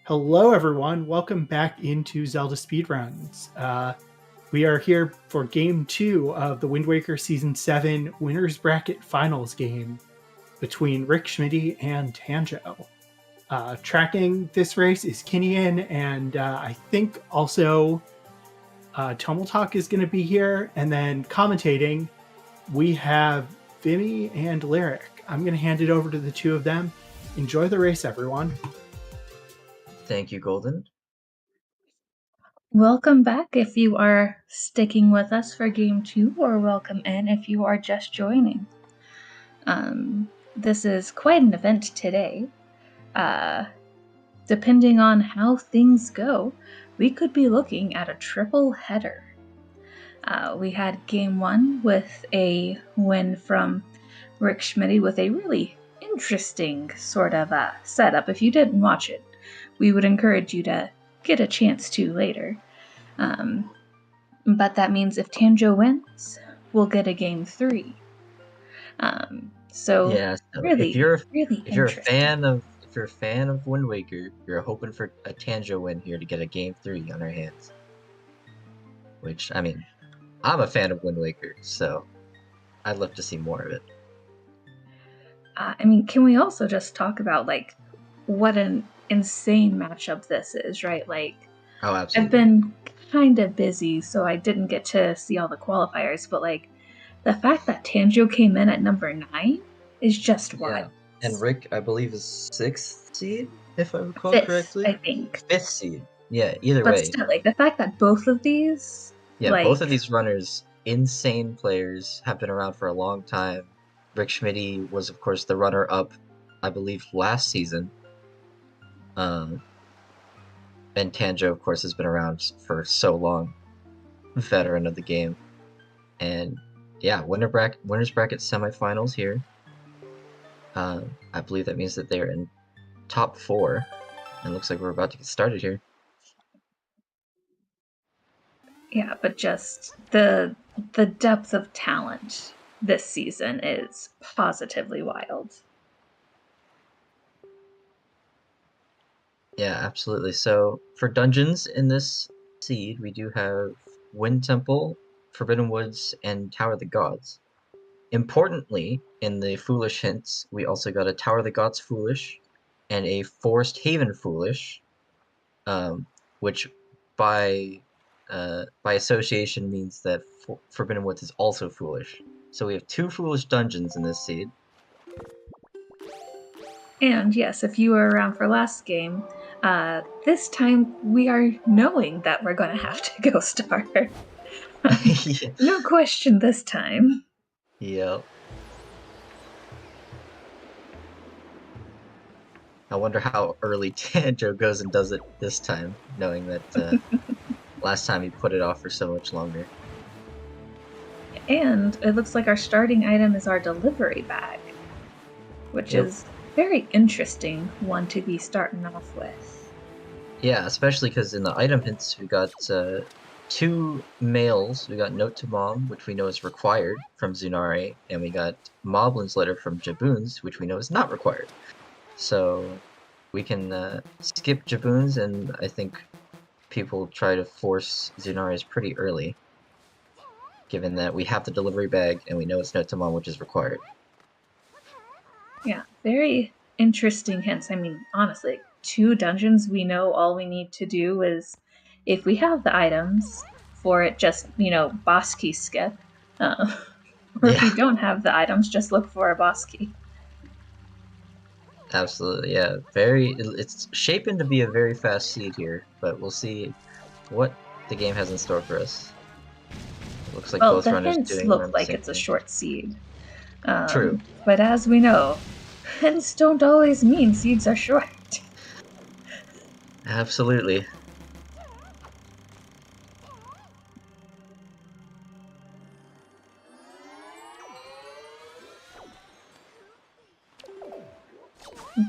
Hello, everyone. Welcome back into Zelda Speedruns. We are here for Game 2 of the Wind Waker Season 7 Winners Bracket Finals game between Rick Schmidty and Tanjo. Tracking this race is Kinian, and I think also Tomaltalk is going to be here. And then commentating, we have Vimy and Lyric. I'm going to hand it over to the two of them. Enjoy the race, everyone. Thank you, Golden. Welcome back if you are sticking with us for Game 2, or welcome in if you are just joining. This is quite an event today. Depending on how things go, we could be looking at a triple header. We had Game 1 with a win from Rick Schmidty with a really interesting sort of setup. If you didn't watch it, we would encourage you to get a chance to later. But that means if Tanjo wins, we'll get a Game 3. So really, if you're a fan of Wind Waker, you're hoping for a Tanjo win here to get a Game 3 on our hands. Which, I mean, I'm a fan of Wind Waker, so I'd love to see more of it. Can we also just talk about what an insane matchup this is, right? Oh, absolutely. I've been kind of busy, so I didn't get to see all the qualifiers, but the fact that Tanjo came in at number 9 is just wild. And Rick, I believe, is 6th seed, if I recall correctly. I think 5th seed. Yeah, either but way. Still, the fact that both of these, both of these runners, insane players, have been around for a long time. Rick Schmidty was, of course, the runner-up, I believe, last season. And Tanjo, of course, has been around for so long. Veteran of the game. And yeah, winners bracket semifinals here. I believe that means that they're in top 4. And looks like we're about to get started here. Yeah, but just the depth of talent this season is positively wild. Yeah, absolutely. So for dungeons in this seed, we do have Wind Temple, Forbidden Woods, and Tower of the Gods. Importantly, in the Foolish hints, we also got a Tower of the Gods Foolish and a Forest Haven Foolish, which by association means that Forbidden Woods is also Foolish. So we have 2 Foolish dungeons in this seed. And yes, if you were around for last game, this time we are knowing that we're going to have to go star. Yeah. No question this time. Yep. I wonder how early Tanjo goes and does it this time, knowing that last time he put it off for so much longer. And it looks like our starting item is our delivery bag, which is very interesting one to be starting off with. Yeah, especially because in the item hints we got 2 mails. We got Note to Mom, which we know is required from Zunare, and we got Moblin's Letter from Jaboons, which we know is not required. So we can skip Jaboons, and I think people try to force Zunare's pretty early, given that we have the delivery bag and we know it's Note to Mom, which is required. Yeah, very interesting hints. I mean, honestly, 2 dungeons, we know all we need to do is, if we have the items for it, just, boss key skip. Or if you don't have the items, just look for a boss key. Absolutely, yeah. It's shaping to be a very fast seed here, but we'll see what the game has in store for us. It looks like both runners doing look like it's a short seed. True. But as we know, hints don't always mean seeds are short. Absolutely.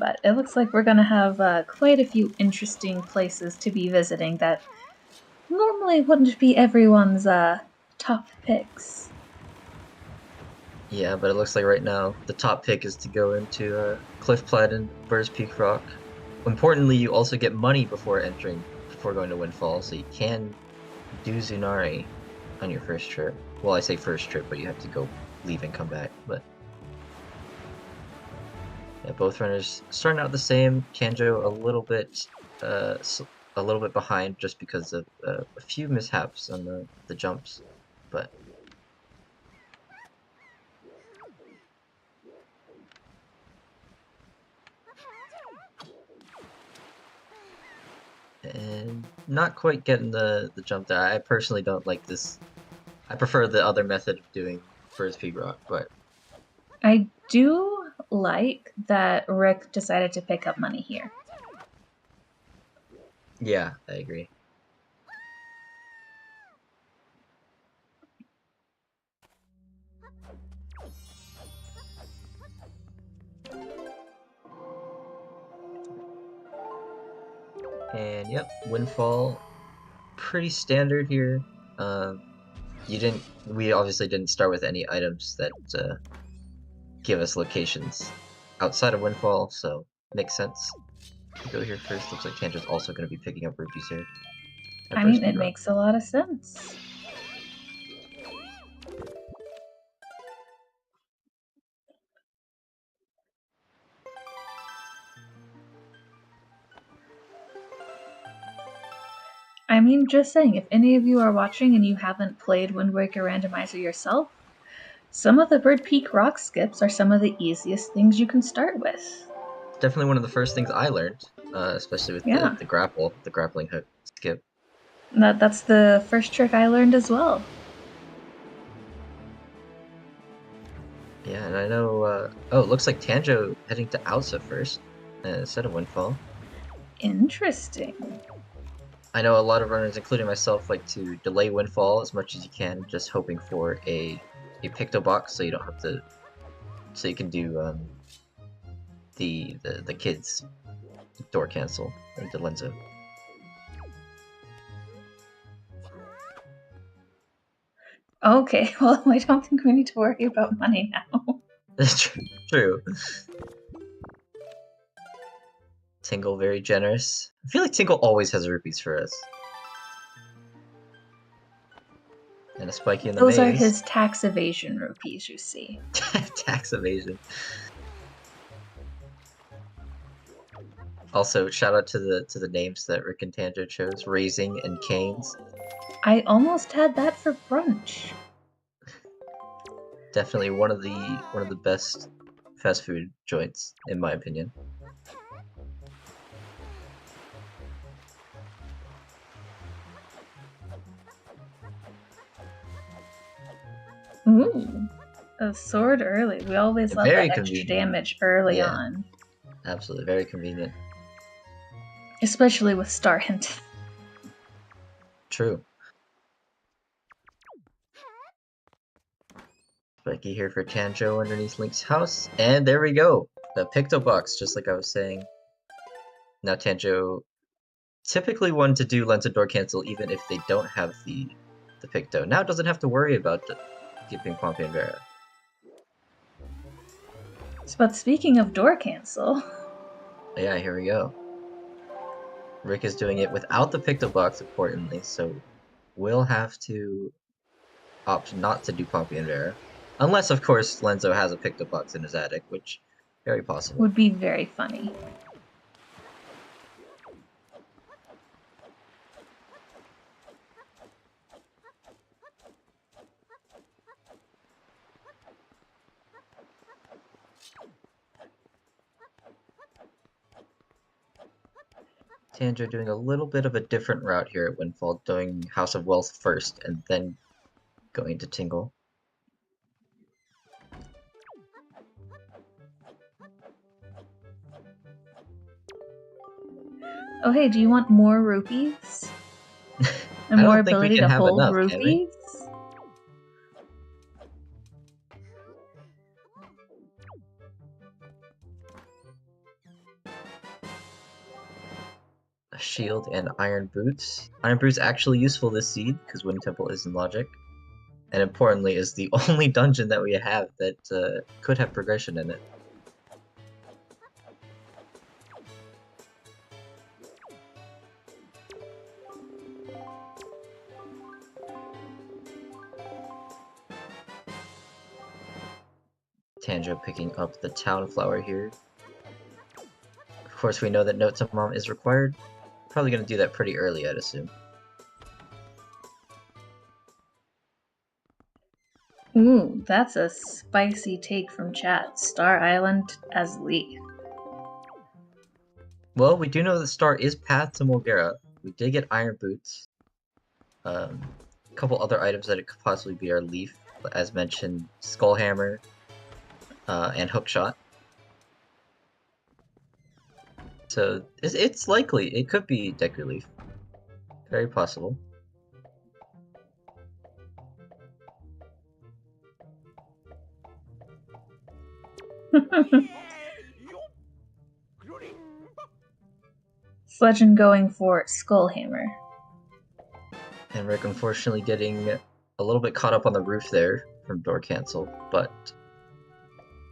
But it looks like we're going to have quite a few interesting places to be visiting that normally wouldn't be everyone's top picks. Yeah, but it looks like right now the top pick is to go into Cliff Plaid and Burrs Peak Rock. Importantly, you also get money before going to Windfall, so you can do Zunari on your first trip. Well, I say first trip, but you have to go leave and come back. But yeah, both runners starting out the same. Tanjo a little bit behind just because of a few mishaps on the jumps, but. And not quite getting the jump there. I personally don't like this. I prefer the other method of doing first peak rock, but I do like that Rick decided to pick up money here. yeah, I agree. And yep, Windfall, pretty standard here. We obviously didn't start with any items that give us locations outside of Windfall, so makes sense to go here first. Looks like Tanja's also going to be picking up rupees here. I mean, it makes a lot of sense. I mean, just saying, if any of you are watching and you haven't played Wind Waker Randomizer yourself, some of the Bird Peak rock skips are some of the easiest things you can start with. Definitely one of the first things I learned, especially with the grappling hook skip. That's the first trick I learned as well. Yeah, and I know, oh, it looks like Tanjo heading to Outsa first, instead of Windfall. Interesting. I know a lot of runners, including myself, like to delay Windfall as much as you can, just hoping for a Picto box so you don't have to, so you can do, the kids door cancel into Lenzo. Okay, well, I don't think we need to worry about money now. That's true. Tingle very generous. I feel like Tingle always has rupees for us. And a Spiky in the maze. Those are his tax evasion rupees, you see. Tax evasion. Also, shout out to the names that Rick and Tanjo chose: Raising and Canes. I almost had that for brunch. Definitely one of the best fast food joints, in my opinion. Ooh, a sword early. We always love that extra damage early on. Absolutely, very convenient. Especially with Star Hint. True. Spiky here for Tanjo underneath Link's house, and there we go! The Picto box, just like I was saying. Now Tanjo, typically one to do Lenza door cancel even if they don't have the Picto. Now doesn't have to worry about keeping Pompey and Vera. But speaking of door cancel... Yeah, here we go. Rick is doing it without the Picto box, importantly, so we'll have to opt not to do Pompey and Vera. Unless, of course, Lenzo has a Picto box in his attic, which very possible. Would be very funny. Tanjo doing a little bit of a different route here at Windfall, doing House of Wealth first and then going to Tingle. Oh hey, do you want more rupees? And more ability to hold enough, rupees? A shield and Iron Boots. Iron Boots actually useful this seed because Wind Temple is in Logic. And importantly is the only dungeon that we have that could have progression in it. Tanjo picking up the town flower here. Of course, we know that Note to Mom is required. Probably going to do that pretty early, I'd assume. Ooh, that's a spicy take from chat. Star Island as Leaf. Well, we do know the star is Path to Mulgera. We did get Iron Boots. A couple other items that it could possibly be are Leaf, as mentioned, Skull Hammer, and Hookshot. So it's likely it could be Deku Leaf. Very possible. Legend going for Skullhammer. And Rick unfortunately getting a little bit caught up on the roof there from door cancel, but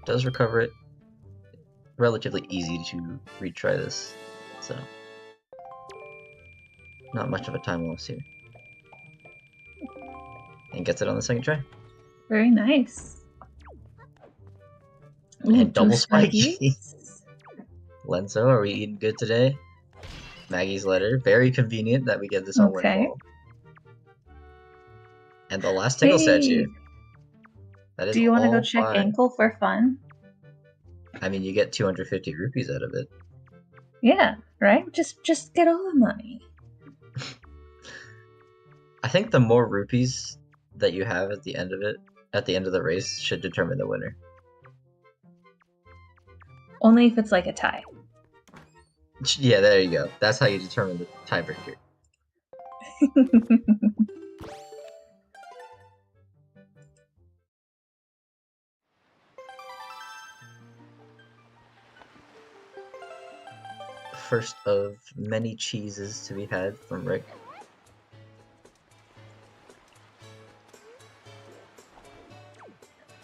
does recover it. Relatively easy to retry this, so not much of a time loss here. And gets it on the second try. Very nice. Ooh, And double spiky. spikies. Lenzo, are we eating good today? Maggie's letter. Very convenient that we get this on Okay. Windfall. And the last Tingle statue. That is Do you want to go all check fine. ankle for fun? I mean, you get 250 rupees out of it. Yeah, right? Just get all the money. I think the more rupees that you have at the end of it, at the end of the race, should determine the winner. Only if it's like a tie. Yeah, there you go. That's how you determine the tiebreaker. First of many cheeses to be had from Rick.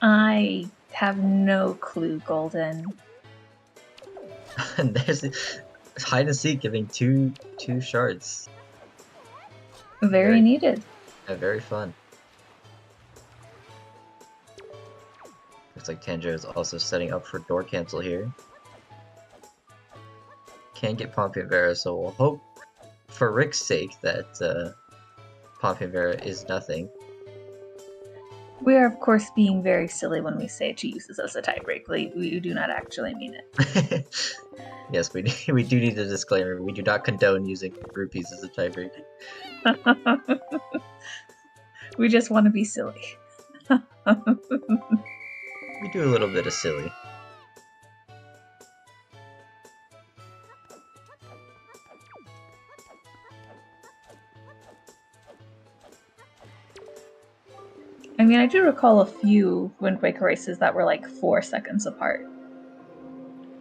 I have no clue, Golden. And there's hide and seek giving two shards. Very needed. Yeah, very fun. Looks like Tanjo is also setting up for door cancel here. Can't get Pompion so we'll hope for Rick's sake that Pompion is nothing. We are, of course, being very silly when we say to use this as a tiebreak. We do not actually mean it. Yes, we do need a disclaimer. We do not condone using rupees as a tiebreaker. We just want to be silly. We do a little bit of silly. I mean, I do recall a few Wind Waker races that were like 4 seconds apart.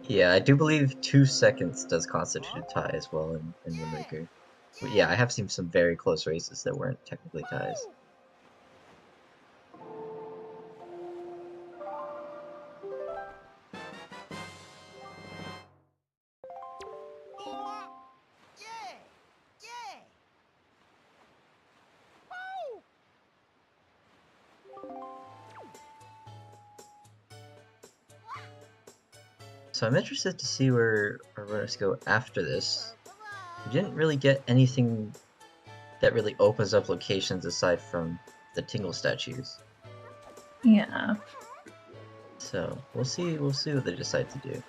Yeah, I do believe 2 seconds does constitute a tie as well in Wind Waker. But yeah, I have seen some very close races that weren't technically ties. So I'm interested to see where our runners go after this. We didn't really get anything that really opens up locations aside from the Tingle statues. Yeah. So we'll see what they decide to do.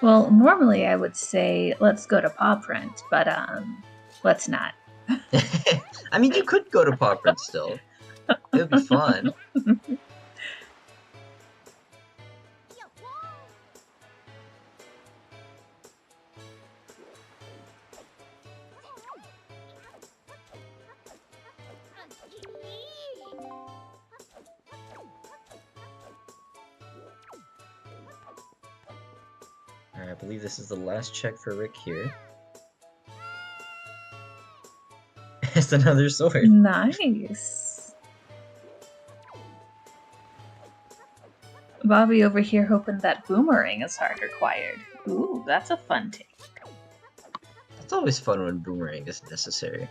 Well, normally I would say let's go to Paw Print, but let's not. I mean, you could go to Paw Print still. It would be fun. Alright, I believe this is the last check for Rick here. It's another sword. Nice. Bobby over here hoping that Boomerang is hard required. Ooh, that's a fun take. It's always fun when Boomerang is necessary.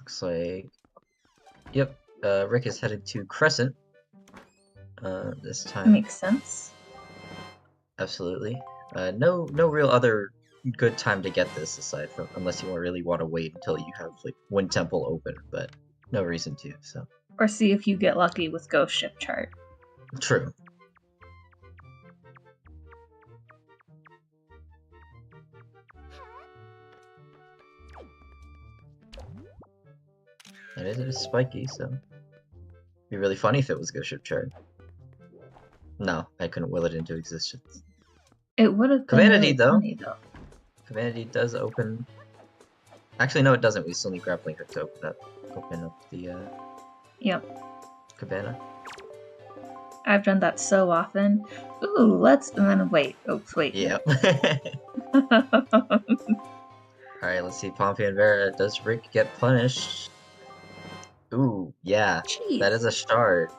Looks like... Yep, Rick is headed to Crescent. This time. Makes sense. Absolutely. No real other good time to get this aside from unless you really want to wait until you have like Wind Temple open, but no reason to. So. Or see if you get lucky with Ghost Ship Chart. True. And it is spiky, so it'd be really funny if it was Ghost Ship Chart. No, I couldn't will it into existence. It would have been Commandity, really though. funny, though. Commandity does open. Actually, no, it doesn't. We still need grappling hook to open up the Yep. cabana. I've done that so often. Ooh, let's... And then wait. Oops, wait. Yep. Alright, let's see. Pompey and Vera. Does Rick get punished? Ooh, yeah. Jeez. That is a start.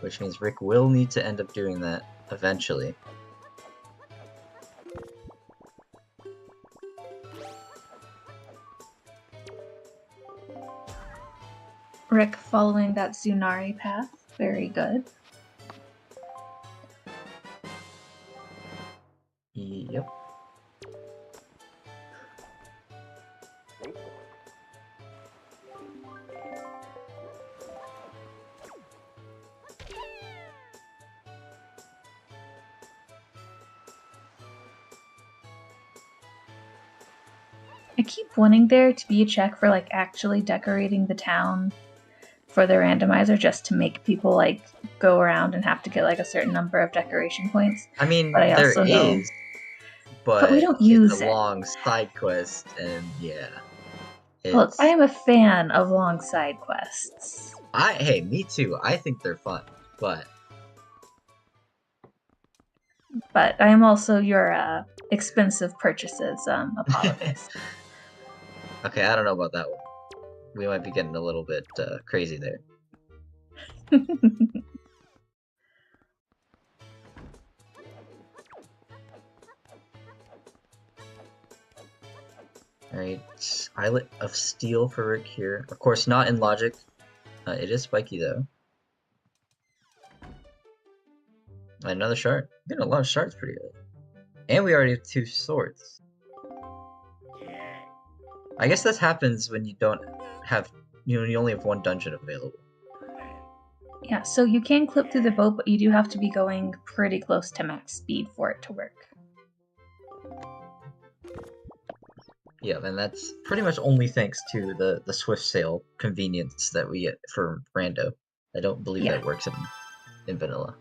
Which means Rick will need to end up doing that eventually. Rick following that Tsunari path. Very good. Yep. I keep wanting there to be a check for like actually decorating the town for the randomizer, just to make people like go around and have to get like a certain number of decoration points. I mean, But I there also know- is, but But we don't it's use a it. long side quest, and yeah. Look, I am a fan of long side quests. Hey, me too. I think they're fun, but But I am also your expensive purchases apologist. okay, I don't know about that one. We might be getting a little bit crazy there. Alright, Islet of Steel for Rick here. Of course, not in logic. It is spiky though. Another shard. We're getting a lot of shards pretty good. And we already have 2 swords. I guess this happens when you don't have, you only have 1 dungeon available. Yeah, so you can clip through the boat, but you do have to be going pretty close to max speed for it to work. Yeah, and that's pretty much only thanks to the swift sail convenience that we get for Rando. I don't believe that works in vanilla.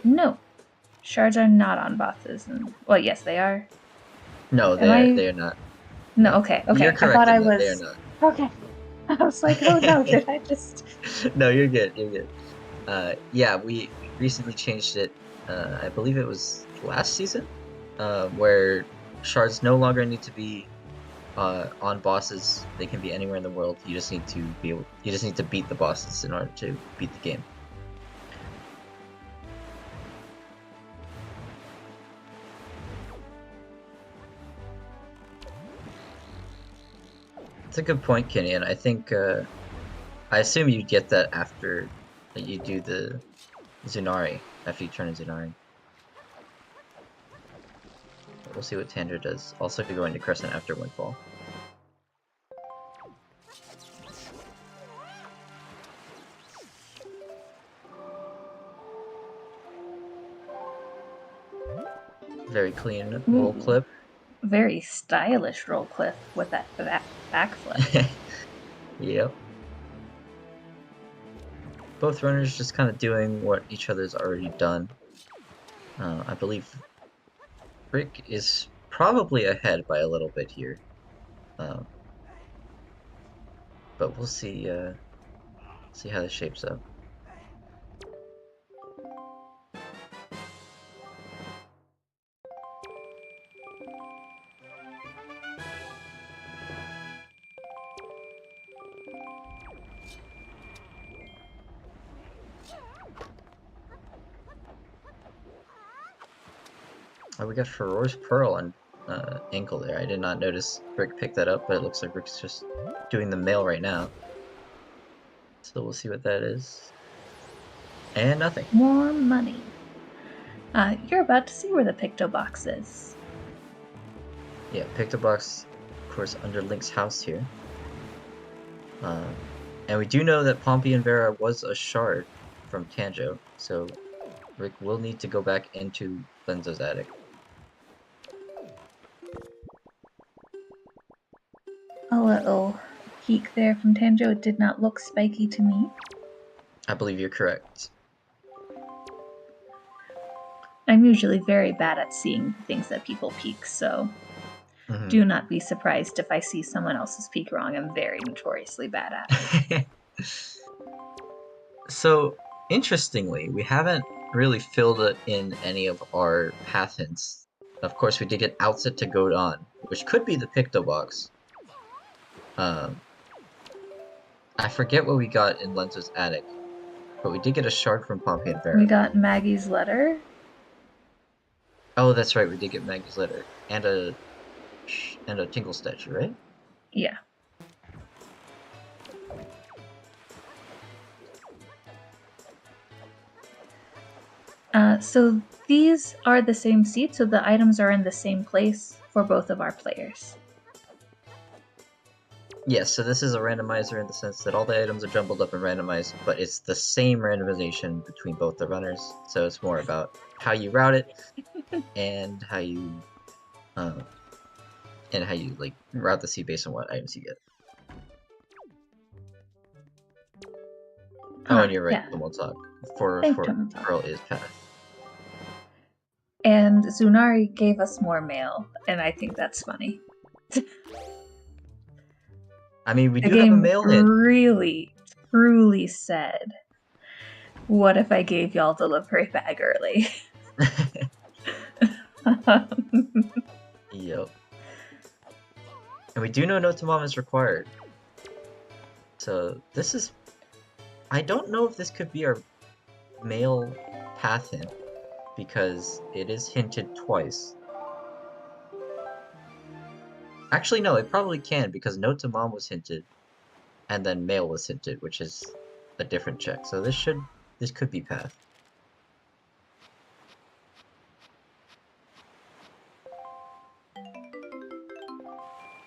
No. Shards are not on bosses. And, well, yes, they are. No, they are not. No, okay. You're correct. I thought I was. was. They are not. Okay. I was like, oh no, did I just. No, you're good. You're good. Yeah, we recently changed it. I believe it was last season, where shards no longer need to be on bosses. They can be anywhere in the world. You just need to You just need to beat the bosses in order to beat the game. It's a good point, Kenny, and I think I assume you get that after you do the Zunari, after you turn in Zunari. But we'll see what Tanjo does. Also going to Crescent after Windfall. Very clean roll clip. Very stylish roll clip with that backflip. Yep. Both runners just kind of doing what each other's already done. I believe Rick is probably ahead by a little bit here. But we'll see how this shapes up. Oh, we got Ferore's Pearl on ankle there. I did not notice Rick picked that up, but it looks like Rick's just doing the mail right now. So we'll see what that is. And nothing. More money. You're about to see where the Picto Box is. Yeah, Picto Box, of course, under Link's house here. And we do know that Pompey and Vera was a shard from Tanjo, so Rick will need to go back into Lenzo's attic. A little peek there from Tanjo. It did not look spiky to me. I believe you're correct. I'm usually very bad at seeing things that people peek, so do not be surprised if I see someone else's peek wrong. I'm very notoriously bad at it. So, interestingly, we haven't really filled in any of our path hints. Of course, we did get Outset to Goat On, which could be the Picto Box. I forget what we got in Lenzo's attic, but we did get a shard from Pompey and Vera. We got Maggie's letter. Oh, that's right, we did get Maggie's letter. And a Tinkle statue, right? Yeah. So these are the same seats, so the items are in the same place for both of our players. Yes, so this is a randomizer in the sense that all the items are jumbled up and randomized, but it's the same randomization between both the runners. So it's more about how you route it and how you like route the seed based on what items you get. Oh, and you're right, yeah. Tumultalk. For Pearl is path. And Zunari gave us more mail, and I think that's funny. I mean, we the do have a mail in. Really, truly said, what if I gave y'all the delivery bag early? Yep. And we do know no Tamam is required. So this is... I don't know if this could be our mail path hint, because it is hinted twice. Actually, no, it probably can, because Note to Mom was hinted, and then Mail was hinted, which is a different check. So this could be path.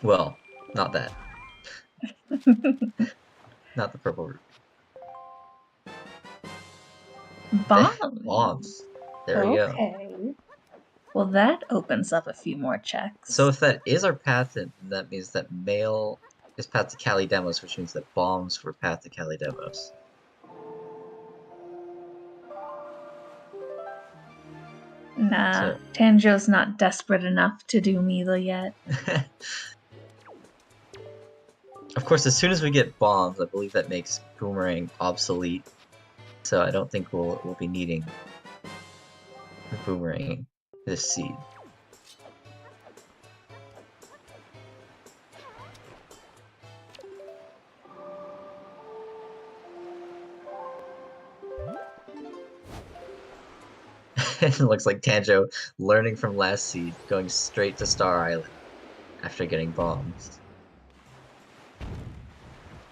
Well, not that. Not the purple root. Bombs. Bombs. There we go. Well, that opens up a few more checks. So if that is our path, then that means that Mail is path to Cali Demos, which means that bombs were path to Cali Demos. Nah, so. Tanjo's not desperate enough to do Mila yet. Of course, as soon as we get bombs, I believe that makes Boomerang obsolete. So I don't think we'll be needing Boomerang this seed. It looks like Tanjo learning from last seed, going straight to Star Island after getting bombs.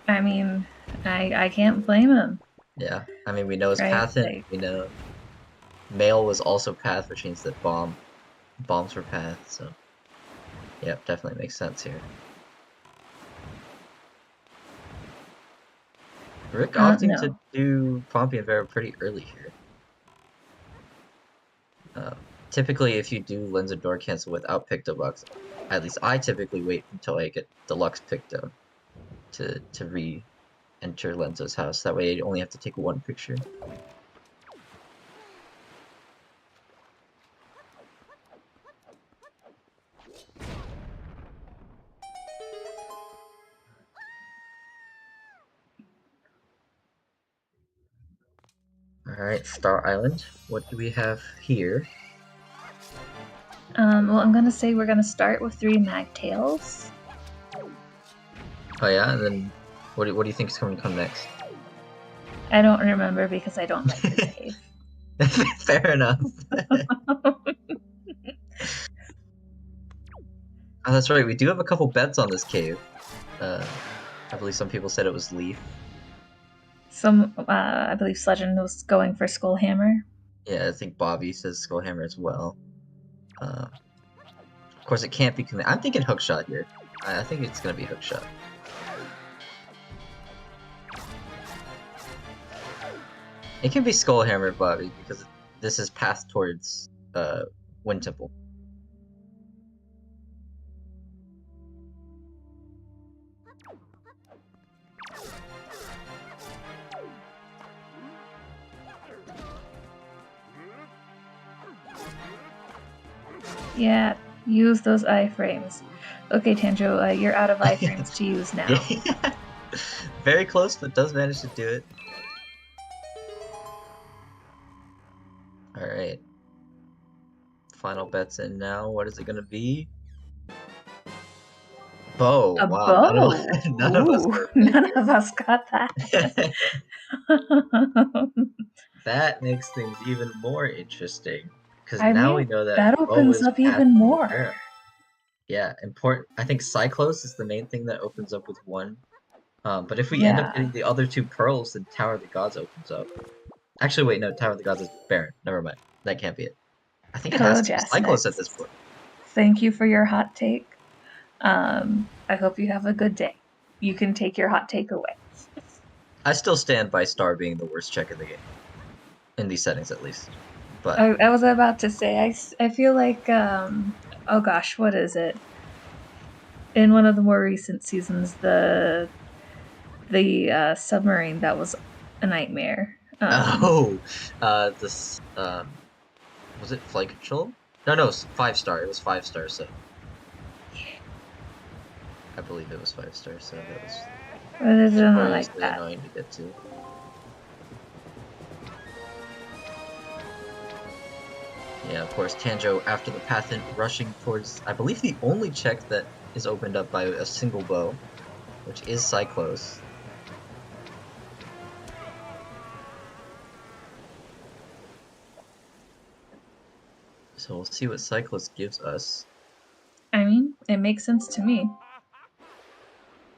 I mean, I can't blame him. Yeah, I mean, we know his path hint, we know Mail was also path, which means that bombs were path, so yeah, definitely makes sense here. Rick opting to do Pompey and Vera pretty early here. Typically, if you do Lens and Door Cancel without Picto Box, at least I typically wait until I get Deluxe Picto to re-enter Lenzo's house. That way I only have to take one picture. Alright, Star Island. What do we have here? Well, I'm gonna say we're gonna start with 3 Magtails. Oh yeah, and then what do you think is going to come next? I don't remember because I don't like this cave. Fair enough. Oh, that's right. We do have a couple bets on this cave. I believe some people said it was Leaf. I believe Sledgen was going for Skullhammer. Yeah, I think Bobby says Skullhammer as well. Of course, it can't be. I'm thinking Hookshot here. I think it's gonna be Hookshot. It can be Skullhammer, Bobby, because this is path towards Wind Temple. Yeah, use those iframes. Okay, Tanjo, you're out of iframes to use now. Very close, but does manage to do it. Alright. Final bets in now. What is it gonna be? Bow. A Wow, bow. none Of us got that. That makes things even more interesting. Because I now mean, we know that that bow opens is up path even to more. Terra. Yeah, important. I think Cyclos is the main thing that opens up with one. But if we end up getting the other two pearls, then Tower of the Gods opens up. Actually, wait, no, Tower of the Gods is Baron. Never mind. That can't be it. I think it Hello, has to be Cyclos at this point. Thank you for your hot take. I hope you have a good day. You can take your hot take away. I still stand by Star being the worst check in the game. In these settings, at least. But I was about to say, I feel like, oh gosh, what is it? In one of the more recent seasons, the submarine that was a nightmare. this was it Flight Control? No, 5-star. It was 5-star. So I believe it was 5-star. So that was notoriously annoying to get to. Yeah, of course, Tanjo, after the path in, rushing towards, I believe, the only check that is opened up by a single bow, which is Cyclos. So we'll see what Cyclos gives us. I mean, it makes sense to me.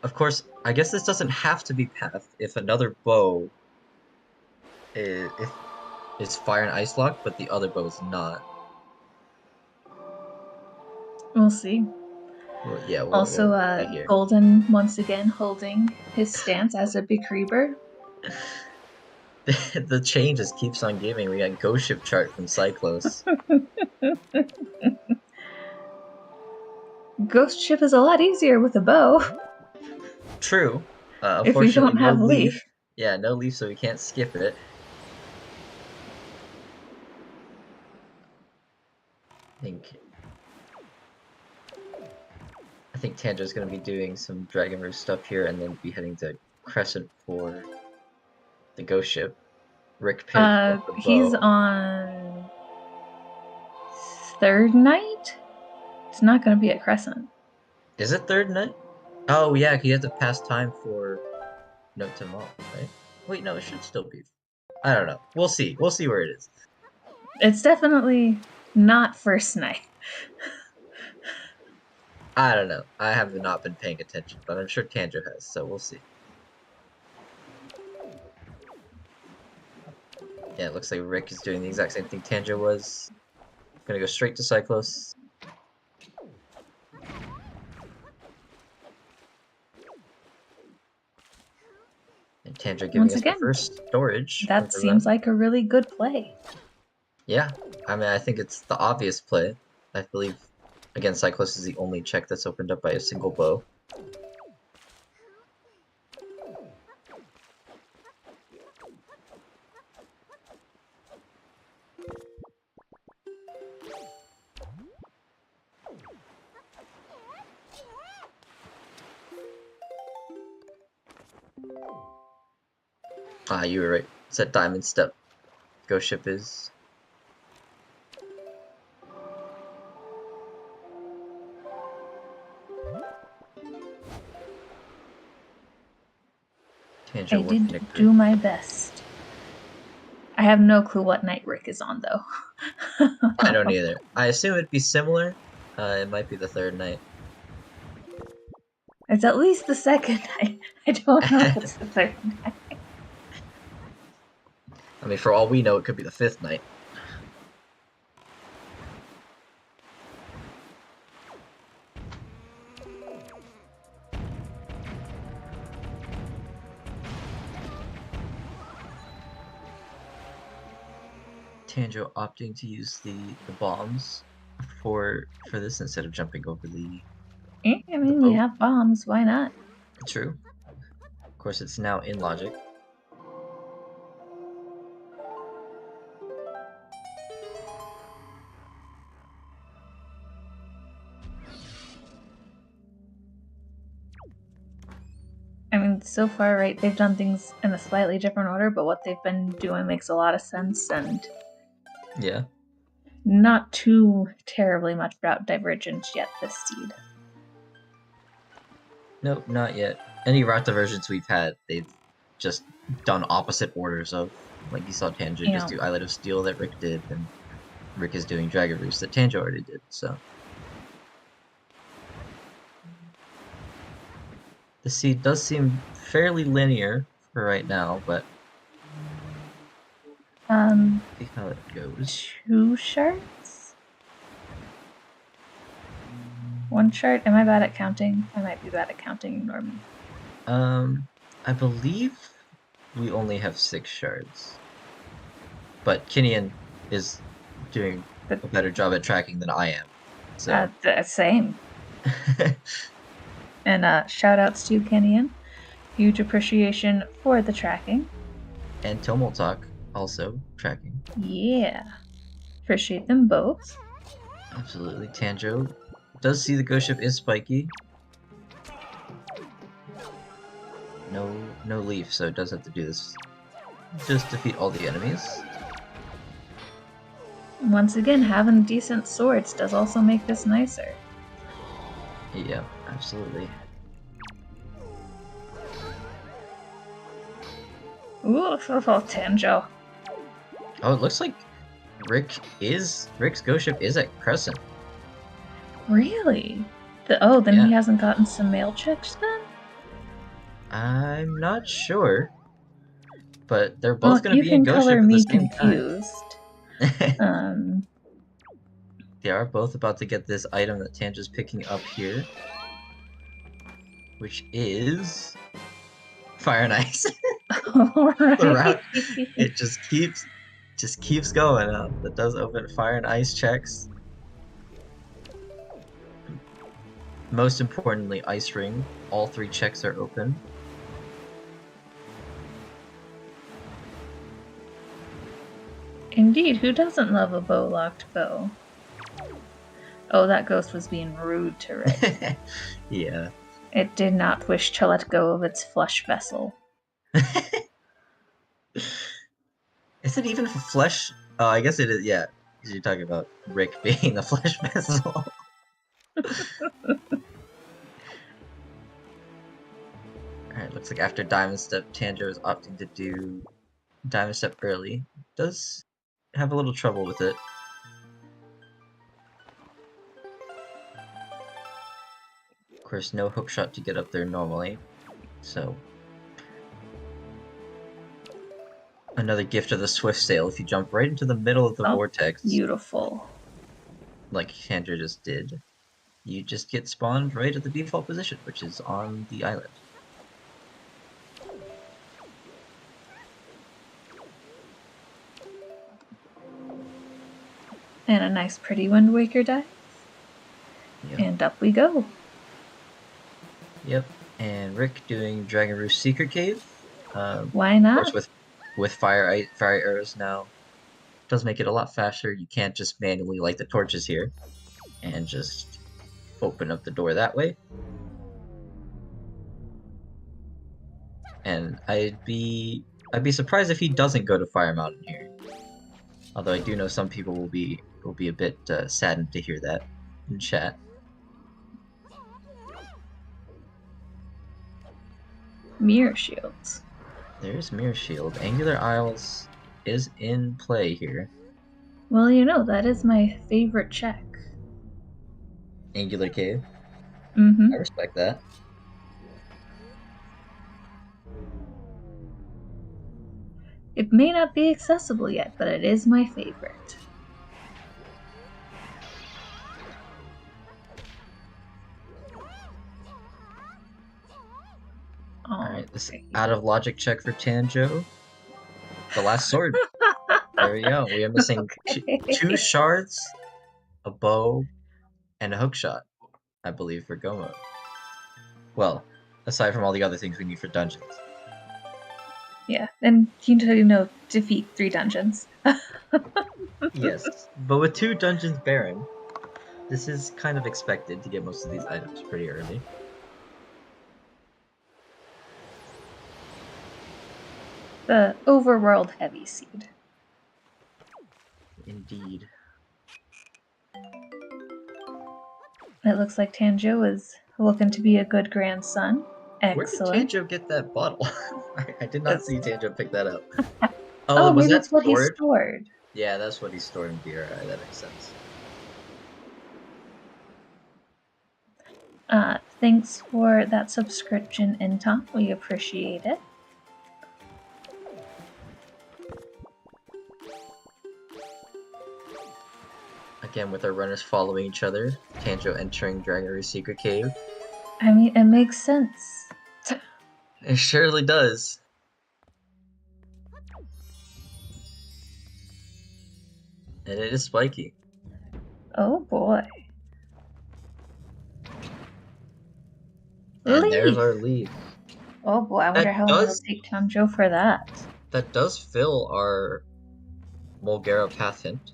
Of course, I guess this doesn't have to be path if another bow is fire and ice lock, but the other bow is not. We'll see. Well, yeah. Golden once again holding his stance as a Becreeber. The chain just keeps on giving. We got Ghost Ship chart from Cyclos. Ghost Ship is a lot easier with a bow. True. If we don't have leaf. Yeah, no leaf, so we can't skip it. I think Tanjo's gonna be doing some Dragon Roost stuff here, and then be heading to Crescent for the Ghost Ship. Rick picked he's on third night? It's not gonna be at Crescent. Is it third night? Oh yeah, he had to pass time for Note to Mall, right? Wait, no, it should still be. I don't know. We'll see. We'll see where it is. It's definitely not first night. I don't know. I have not been paying attention, but I'm sure Tanjo has, so we'll see. Yeah, it looks like Rick is doing the exact same thing Tanjo was. Gonna go straight to Cyclos. And Tanjo giving us the first storage. That seems like a really good play. Yeah, I mean, I think it's the obvious play. I believe, again, Cyclos is the only check that's opened up by a single bow. Ah, you were right. It's that diamond step. Ghost Ship is. I did do my best. I have no clue what night Rick is on, though. I don't either. I assume it'd be similar. It might be the third night. It's at least the second night. I don't know if it's the third night. I mean, for all we know, it could be the 5th night. Tanjo opting to use the bombs for this instead of jumping over the I mean, we have bombs. Why not? True. Of course, it's now in logic. I mean, so far, right, they've done things in a slightly different order, but what they've been doing makes a lot of sense, and Yeah. not too terribly much route divergence yet this seed. Nope, not yet. Any route diversions we've had, they've just done opposite orders of. Like you saw Tanjo just do Islet of Steel that Rick did, and Rick is doing Dragon Roost that Tanjo already did, so. The seed does seem fairly linear for right now, but see how it goes. 2 shards? 1 shard? Am I bad at counting? I might be bad at counting, ignore me. I believe we only have 6 shards. But Kinian is doing a better job at tracking than I am. So same. And shout outs to Kinian. Huge appreciation for the tracking. And Tomoltalk also tracking. Yeah. Appreciate them both. Absolutely. Tanjo does see the ghost ship is spiky. No leaf, so it does have to do this. Just defeat all the enemies. Once again, having decent swords does also make this nicer. Yeah, absolutely. Ooh, Tanjo. Oh, it looks like Rick's ghost ship is at Crescent. Really? Then he hasn't gotten some mail checks then? I'm not sure. But they're both going to be in you can ghost color ship at the me same confused. They are both about to get this item that Tanja's picking up here, which is Fire and Ice. Alright. The route, it just keeps going. That does open Fire and Ice checks. Most importantly, Ice Ring. All 3 checks are open. Indeed, who doesn't love a bow-locked bow? Oh, that ghost was being rude to Rick. Yeah. It did not wish to let go of its flesh vessel. Is it even flesh? Oh, I guess it is, yeah. You're talking about Rick being the flesh vessel. Alright, looks like after Diamond Step, Tanjo is opting to do Diamond Step early. Does have a little trouble with it. Of course, no hookshot to get up there normally, so another gift of the Swift Sail. If you jump right into the middle of the vortex, beautiful, like Tanjo just did, you just get spawned right at the default position, which is on the island. And a nice pretty Wind Waker dive. Yep. And up we go. Yep, and Rick doing Dragon Roost Secret Cave. Why not? Of course, with fire arrows now, does make it a lot faster. You can't just manually light the torches here and just open up the door that way. And I'd be surprised if he doesn't go to Fire Mountain here. Although I do know some people will be a bit saddened to hear that in chat. Mirror shields. There's Mirror Shield. Angular Isles is in play here. Well, that is my favorite check. Angular Cave? Mm-hmm. I respect that. It may not be accessible yet, but it is my favorite. Alright, this out of logic check for Tanjo. The last sword. There we go. We are missing two shards, a bow, and a hookshot, I believe, for Go mode. Well, aside from all the other things we need for dungeons. Yeah, and you defeat 3 dungeons. Yes, but with 2 dungeons barren, this is kind of expected to get most of these items pretty early. The overworld heavy seed. Indeed. It looks like Tanjo is looking to be a good grandson. Excellent. Where did Tanjo get that bottle? I did not see Tanjo pick that up. Oh, was maybe that that's what he stored? stored. Yeah, that's what he stored in BRI. That makes sense. Thanks for that subscription, Intom. We appreciate it. Again, with our runners following each other, Tanjo entering Dragonary's secret cave. I mean, it makes sense. It surely does. And it is spiky. Oh boy. And Leaf. there's our leaf. Oh boy, I wonder how long it'll take Tanjo for that. That does fill our Mulgara path hint.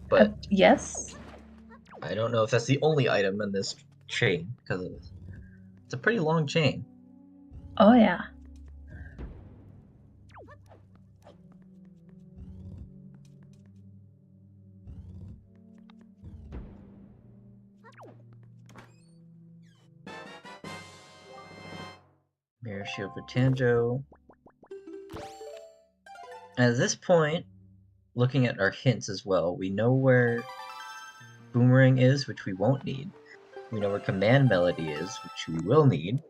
But yes. I don't know if that's the only item in this chain, because it's a pretty long chain. Oh yeah. Mirror shield for Tanjo. At this point, looking at our hints as well, we know where Boomerang is, which we won't need. We know where Command Melody is, which we will need.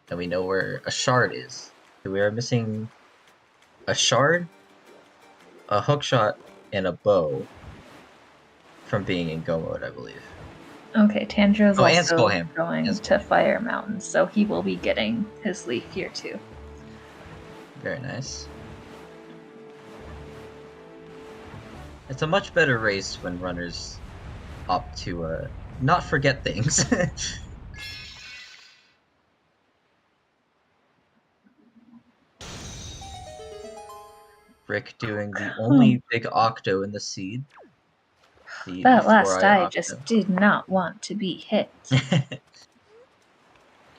And we know where a shard is. So we are missing a shard, a hookshot, and a bow from being in Go mode, I believe. Okay, Tanjo's also and going to Fire Mountain, so he will be getting his leaf here too. Very nice. It's a much better race when runners opt to not forget things. Rick doing the only big octo in the seed. That last die just did not want to be hit.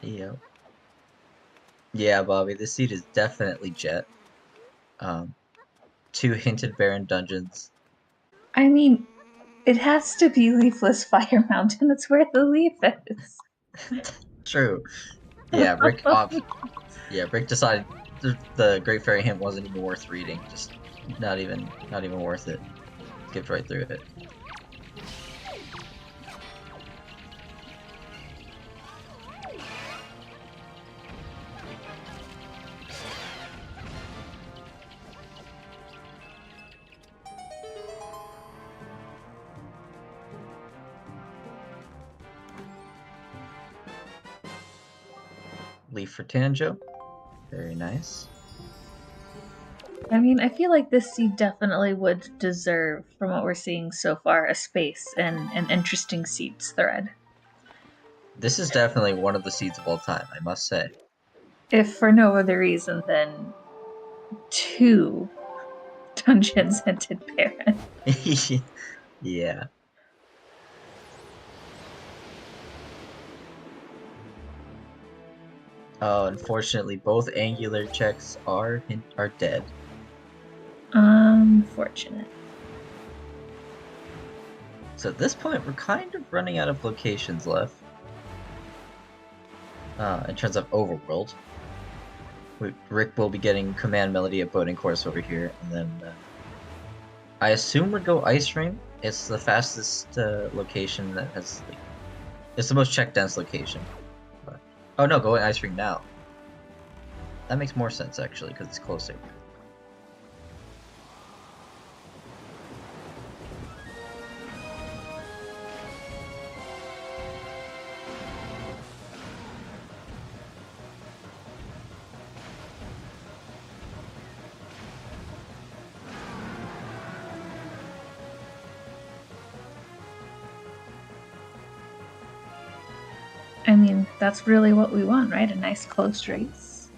Yep. Yeah, Bobby, this seed is definitely Jet. 2 hinted barren dungeons. I mean, it has to be Leafless Fire Mountain. That's where the leaf is. True. Yeah, Rick decided the Great Fairy hint wasn't even worth reading. Just not even worth it. Skipped right through it. Leaf for Tanjo. Very nice. I mean, I feel like this seed definitely would deserve, from what we're seeing so far, a space and an interesting seeds thread. This is definitely one of the seeds of all time, I must say. If for no other reason than 2 dungeons hinted barren. Yeah. Oh, unfortunately, both angular checks are dead. Unfortunate. So at this point, we're kind of running out of locations left. In terms of overworld. Rick will be getting Command Melody at Boating Course over here, and then I assume we'd go Ice Ring. It's the fastest location that has, like, it's the most check dense location. But, oh no, go Ice Ring now. That makes more sense actually, because it's closer. I mean, that's really what we want, right? A nice close race.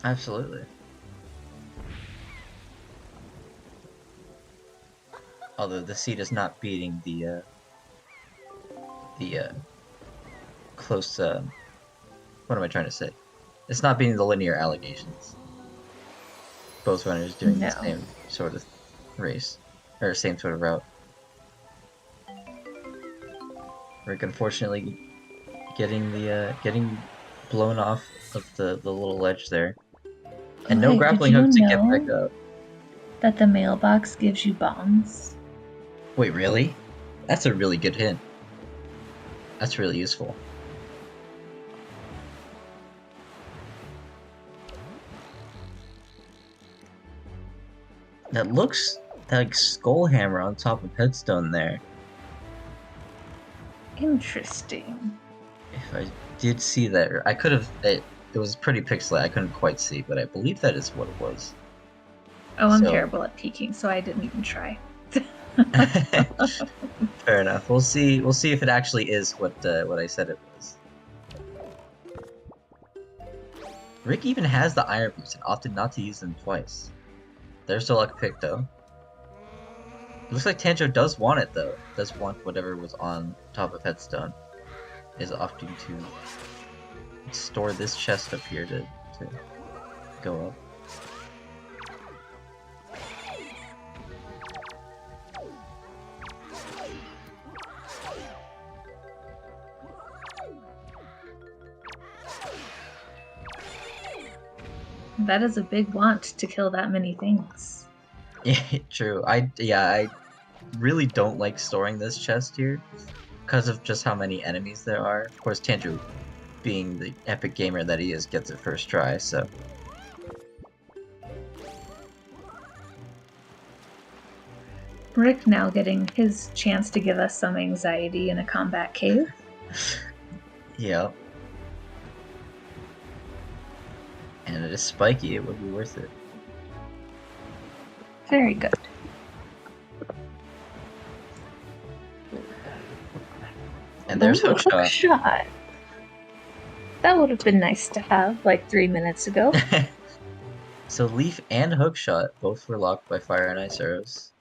Absolutely. Although the seed is not beating the close. What am I trying to say? It's not beating the linear allegations. Both runners doing the same sort of race, or same sort of route. Rick unfortunately getting blown off of the little ledge there, and no grappling hook to get back up. That the mailbox gives you bombs? Wait, really? That's a really good hint. That's really useful. That looks like skull hammer on top of headstone there. Interesting. If I did see that, I could have. It was pretty pixelated. I couldn't quite see, but I believe that is what it was. Oh, I'm terrible at peeking, so I didn't even try. Fair enough. We'll see. We'll see if it actually is what I said it was. Rick even has the iron boots and opted not to use them twice. There's the luck pick, though. It looks like Tanjo does want it, though. Does want whatever was on top of headstone. Is opting to store this chest up here to go up. That is a big want to kill that many things. Yeah, true. I really don't like storing this chest here because of just how many enemies there are. Of course, Tanjo, being the epic gamer that he is, gets it first try, so. Rick now getting his chance to give us some anxiety in a combat cave. Yeah. And it is spiky, it would be worth it. Very good. And there's Hookshot. That would have been nice to have like 3 minutes ago. So Leaf and Hookshot both were locked by Fire and Ice arrows.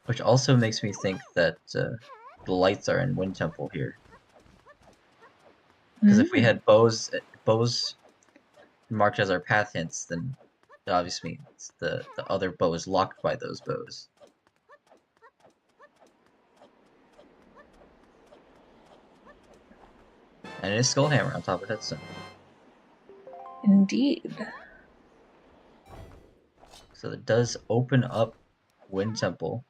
Which also makes me think that the lights are in Wind Temple here. Because if we had bows marked as our path hints, then it obviously means the other bow is locked by those bows. And it is Skullhammer on top of Headstone. Indeed. So it does open up Wind Temple.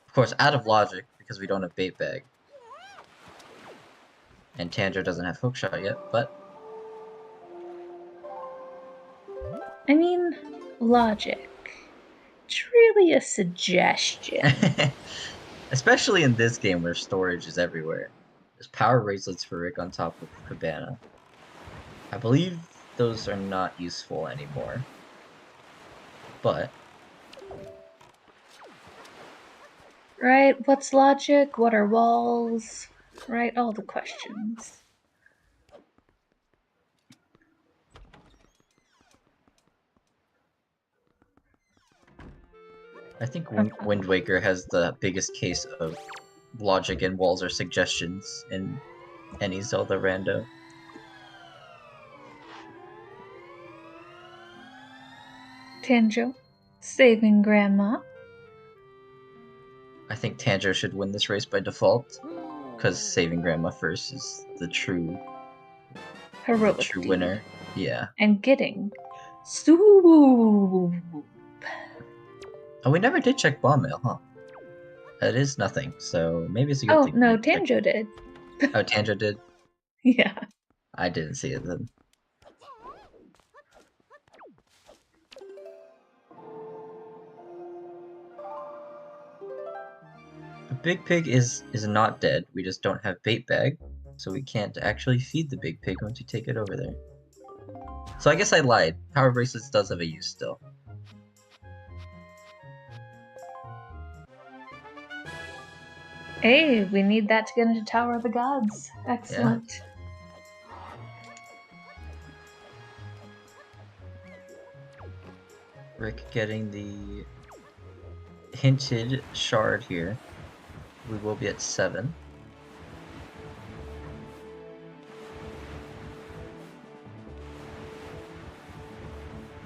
Of course, out of logic, because we don't have Bait Bag. And Tanjo doesn't have Hookshot yet, but... I mean, logic. It's really a suggestion. Especially in this game where storage is everywhere. There's power bracelets for Rick on top of Cabana. I believe those are not useful anymore. But... Right, what's logic? What are walls? Right, all the questions. I think Wind Waker has the biggest case of logic and walls or suggestions in any Zelda rando. Tanjo, saving Grandma. I think Tanjo should win this race by default, because saving Grandma first is the true heroic, the true winner. Yeah. And getting soup. Oh, we never did check bomb mail, huh? That is nothing, so maybe it's a good thing. Oh, no, Tanjo did. Oh, Tanjo did? Yeah. I didn't see it then. The Big Pig is not dead. We just don't have Bait Bag, so we can't actually feed the Big Pig once we take it over there. So I guess I lied. Power Bracelets does have a use still. Hey, we need that to get into Tower of the Gods. Excellent. Rick getting the hinted shard here. We will be at 7.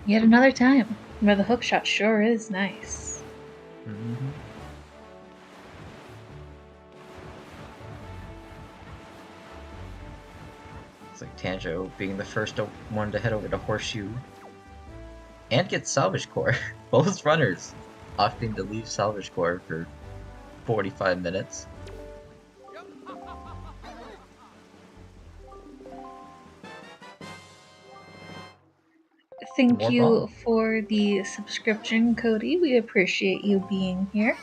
Yet another time where the hookshot sure is nice. Mm-hmm. It's like Tanjo being the first one to head over to Horseshoe and get Salvage Core. Both runners opting to leave Salvage Core for 45 minutes. Thank you for the subscription, Cody. We appreciate you being here.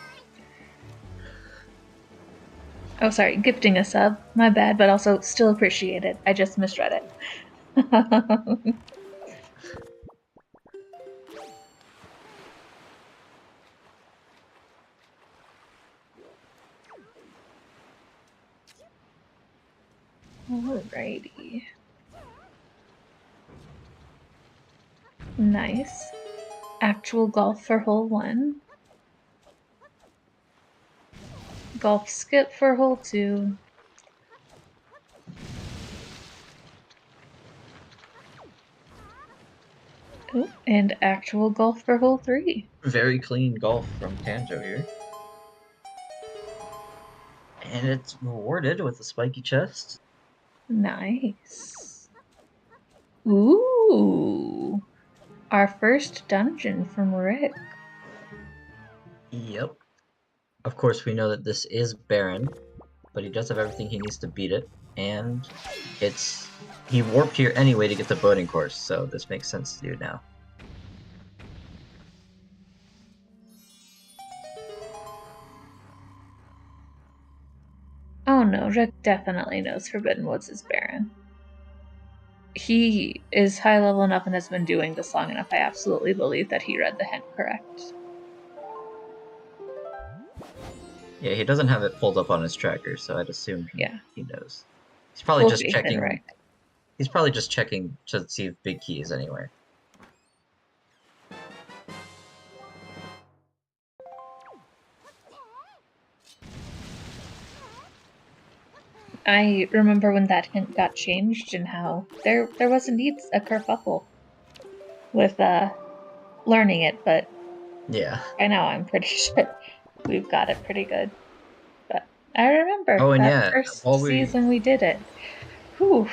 Oh, sorry, gifting a sub. My bad, but also still appreciate it. I just misread it. Alrighty. Nice. Actual golf for hole 1. Golf skip for hole 2. Oh, and actual golf for hole 3. Very clean golf from Tanjo here. And it's rewarded with a spiky chest. Nice. Ooh. Our first dungeon from Rick. Yep. Of course, we know that this is Baron, but he does have everything he needs to beat it, and he warped here anyway to get the boating course, so this makes sense to do now. Oh no, Rick definitely knows Forbidden Woods is Baron. He is high level enough and has been doing this long enough. I absolutely believe that he read the hint correct. Yeah, he doesn't have it pulled up on his tracker, so I'd assume he knows. He's probably Full just faith in checking. Rick. He's probably just checking to see if Big Key is anywhere. I remember when that hint got changed and how there was indeed a kerfuffle with learning it, but yeah, by now I'm pretty sure we've got it pretty good. But I remember and first season we did it. Whew.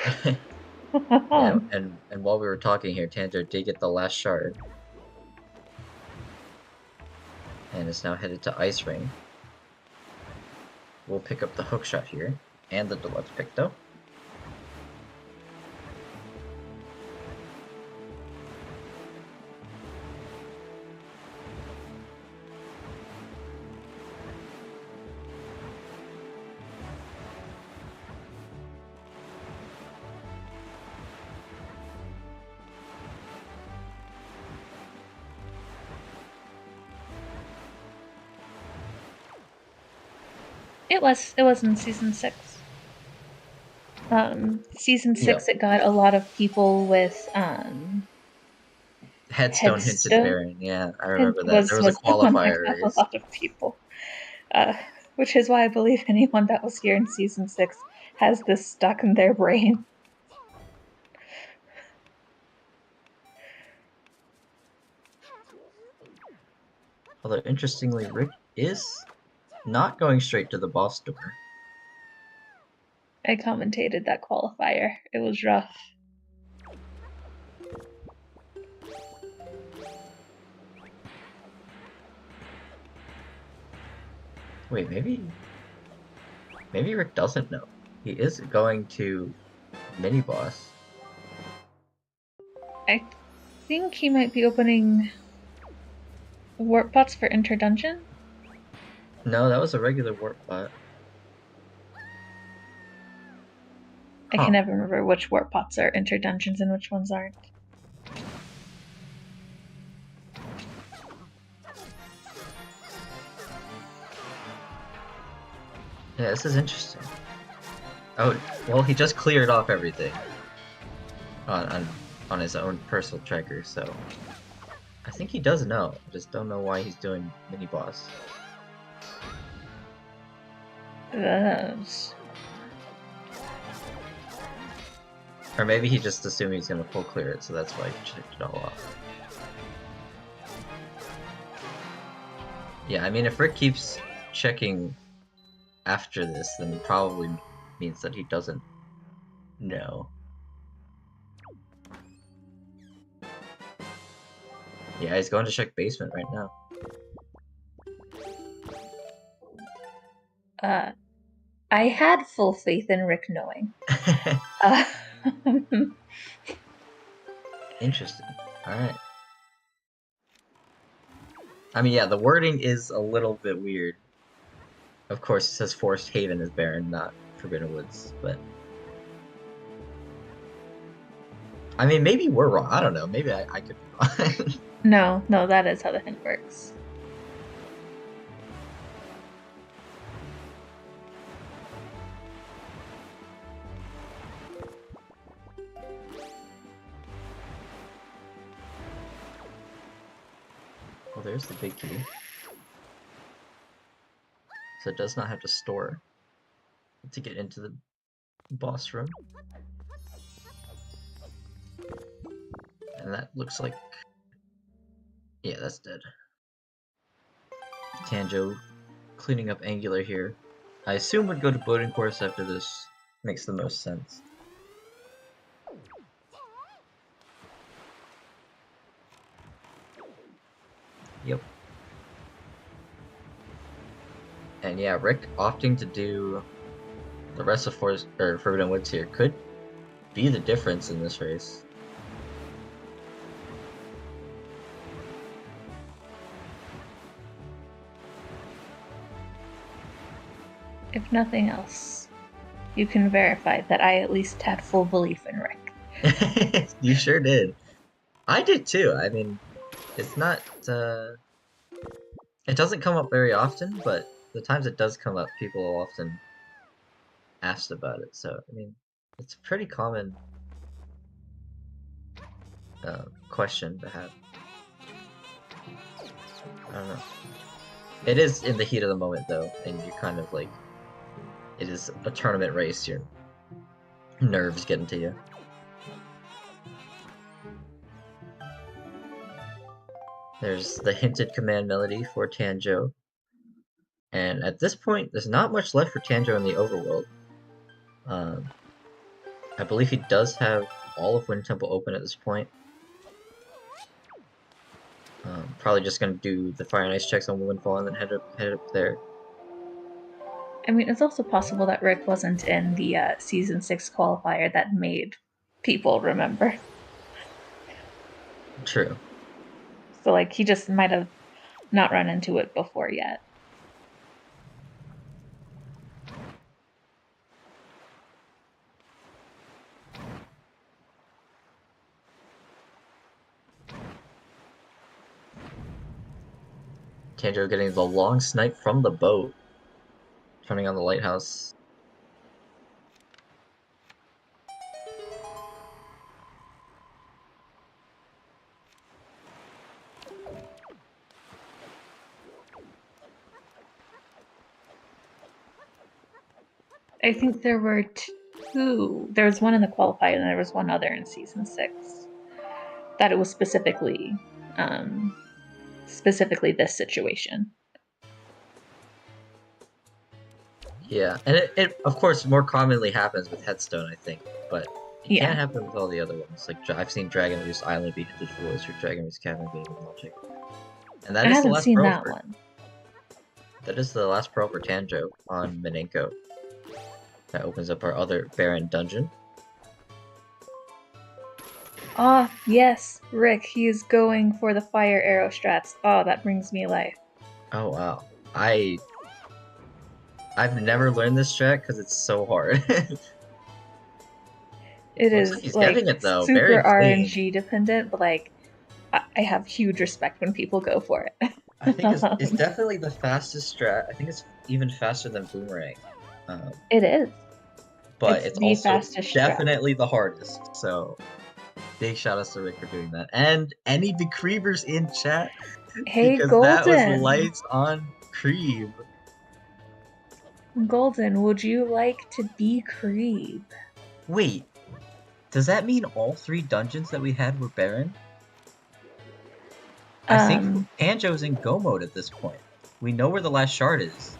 Yeah, and while we were talking here, Tanjo did get the last shard. And is now headed to Ice Ring. We'll pick up the hookshot here, and the deluxe pick though. It was in season 6. Season 6 it got a lot of people with Headstone hinted Baron. Yeah, I remember that. There was a qualifier raised. A lot of people. Which is why I believe anyone that was here in season 6 has this stuck in their brain. Although interestingly, Rick is not going straight to the boss door. I commentated that qualifier. It was rough. Wait, maybe Rick doesn't know. He is going to mini boss. I think he might be opening warp pots for Inter Dungeon. No, that was a regular warp bot. I can never remember which warp pots are Inter Dungeons and which ones aren't. Yeah, this is interesting. Oh, well, he just cleared off everything on his own personal tracker, so I think he does know. I just don't know why he's doing mini boss. Yes. Or maybe he just assumed he's gonna full clear it, so that's why he checked it all off. Yeah, I mean, if Rick keeps checking after this, then it probably means that he doesn't know. Yeah, he's going to check basement right now. I had full faith in Rick knowing. Interesting. Alright. I mean, yeah, the wording is a little bit weird. Of course, it says Forest Haven is barren, not Forbidden Woods, but... I mean, maybe we're wrong. I don't know. Maybe I could be wrong. No, that is how the hint works. Well, there's the big key. So it does not have to store to get into the boss room. And that looks like... Yeah, that's dead. Tanjo cleaning up Angular here. I assume would go to boating course after this. Makes the most sense. Yep. And yeah, Rick opting to do the rest of Forbidden Woods here could be the difference in this race. If nothing else, you can verify that I at least had full belief in Rick. You sure did. I did too. I mean, it's not... It doesn't come up very often, but the times it does come up, people often asked about it. So, I mean, it's a pretty common question to have. I don't know. It is in the heat of the moment, though, and you're kind of like... It is a tournament race, your nerves get into you. There's the hinted command melody for Tanjo. And at this point, there's not much left for Tanjo in the overworld. I believe he does have all of Wind Temple open at this point. Probably just gonna do the Fire and Ice checks on Windfall and then head up there. I mean, it's also possible that Rick wasn't in the Season 6 qualifier that made people remember. True. So, like, he just might have not run into it before yet. Tanjo getting the long snipe from the boat. Turning on the lighthouse. I think there were two. There was one in the qualifier, and there was one other in Season 6. That it was specifically this situation. Yeah, and it of course more commonly happens with Headstone, I think, but it can't happen with all the other ones. Like I've seen Dragon Roost Island be hinted for, or Dragon Roost Cavern being Logic. And that I is haven't the last seen pro that one. That is the last pro for Tanjo on Minenko. That opens up our other Baron dungeon. Ah, yes, Rick, he is going for the fire arrow strats. Oh, that brings me life. Oh wow. I've never learned this strat because it's so hard. It Looks is like he's like getting it though. super Very clean. RNG dependent, but like I have huge respect when people go for it. I think it's definitely the fastest strat. I think it's even faster than Boomerang. It is. But It's it's the also fastest trap. definitely the hardest. So big shout outs to Rick for doing that. And any Decreevers in chat, Hey, because that was Golden. lights on Creeb. Golden, would you like to be Creeb? Wait, does that mean all 3 dungeons that we had were barren? I think Tanjo's in go mode at this point. We know where the last shard is.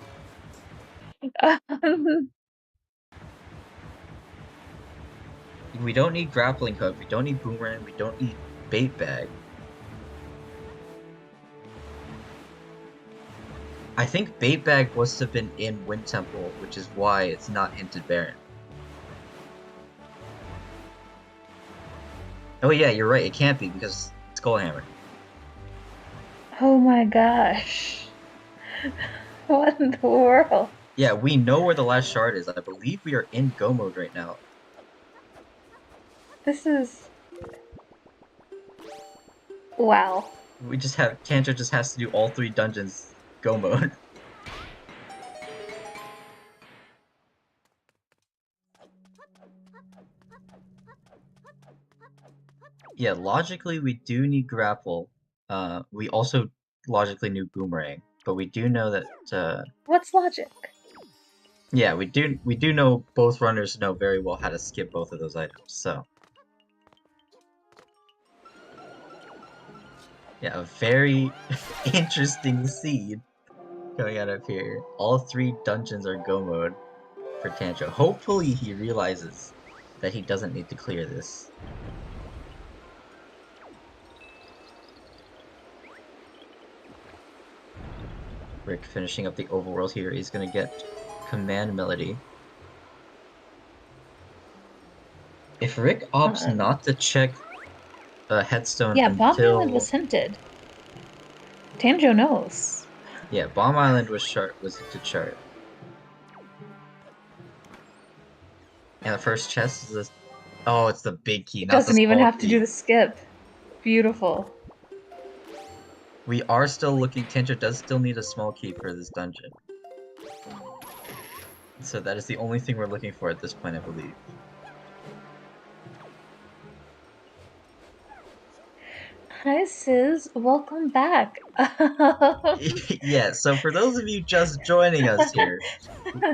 We don't need grappling hook, we don't need boomerang, we don't need bait bag. I think bait bag must have been in Wind Temple, which is why it's not hinted barren. Oh yeah, you're right, it can't be because Skullhammer. Oh my gosh. What in the world? Yeah, we know where the last shard is. I believe we are in go mode right now. This is... Wow. We just have... Tanjo just has to do all 3 dungeons go mode. Yeah, logically we do need grapple. We also logically need boomerang, but we do know that What's logic? yeah, we do know both runners know very well how to skip both of those items, so yeah, a very interesting seed coming out of here. All 3 dungeons are go mode for Tanjo. Hopefully he realizes that he doesn't need to clear this. Rick finishing up the overworld here. He's gonna get Command Melody. If Rick opts not to check Headstone yeah, until... Bomb Island was hinted. Tanjo knows. Yeah, Bomb Island was into chart. And the first chest is this... Oh, it's the big key, not the Doesn't even small have key. to do the skip. Beautiful. We are still looking... Tanjo does still need a small key for this dungeon. So that is the only thing we're looking for at this point, I believe. Hi, Sis. Welcome back. Yeah, so for those of you just joining us here,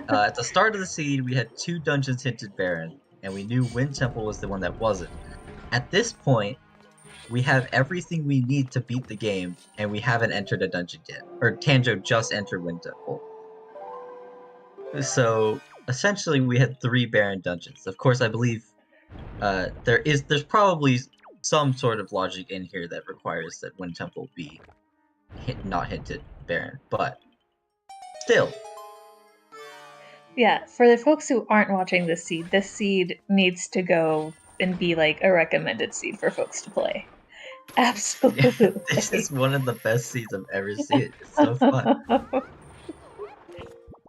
at the start of the seed, we had 2 dungeons hinted barren, and we knew Wind Temple was the one that wasn't. At this point, we have everything we need to beat the game, and we haven't entered a dungeon yet. Or Tanjo just entered Wind Temple. So, essentially, we had 3 barren dungeons. Of course, I believe there's probably some sort of logic in here that requires that Wind Temple be not hinted barren, but still. Yeah, for the folks who aren't watching this seed needs to go and be like a recommended seed for folks to play. Absolutely. This is one of the best seeds I've ever seen. It's so fun.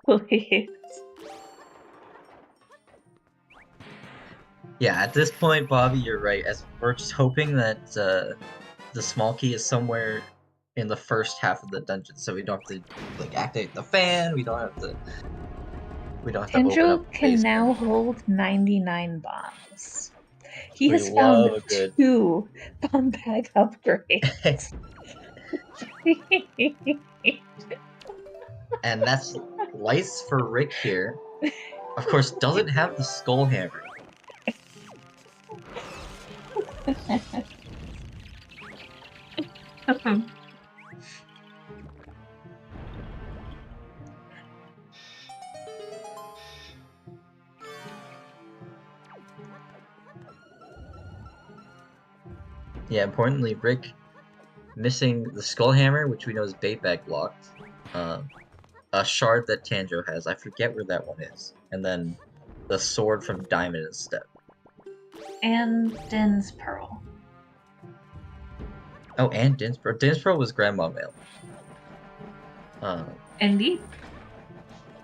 Please. Yeah, at this point, Bobby, you're right. As we're just hoping that the small key is somewhere in the first half of the dungeon, so we don't have to like activate the fan. We don't have to open up Tanjo the can basement. now hold 99 bombs. He We has found love a good 2 bomb bag upgrades. And that's lights for Rick here. Of course, doesn't have the skull hammer. Yeah, importantly, Rick missing the skull hammer, which we know is bait bag blocked. A shard that Tanjo has, I forget where that one is. And then the sword from Diamond and Step. And Din's Pearl. Oh, and Din's Pearl. Din's Pearl was Grandma Mail. Indeed.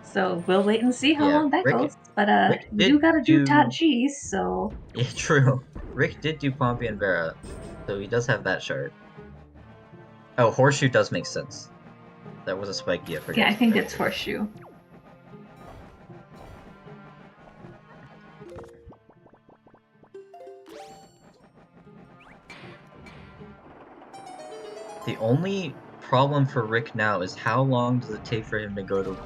So we'll wait and see how long that Rick, goes. But you gotta do TWWR, so... Yeah, true. Rick did do Pompey and Vera, so he does have that shard. Oh, Horseshoe does make sense. That was a spiky, I forget. Yeah, I think it's Horseshoe. only problem for Rick now is how long does it take for him to go to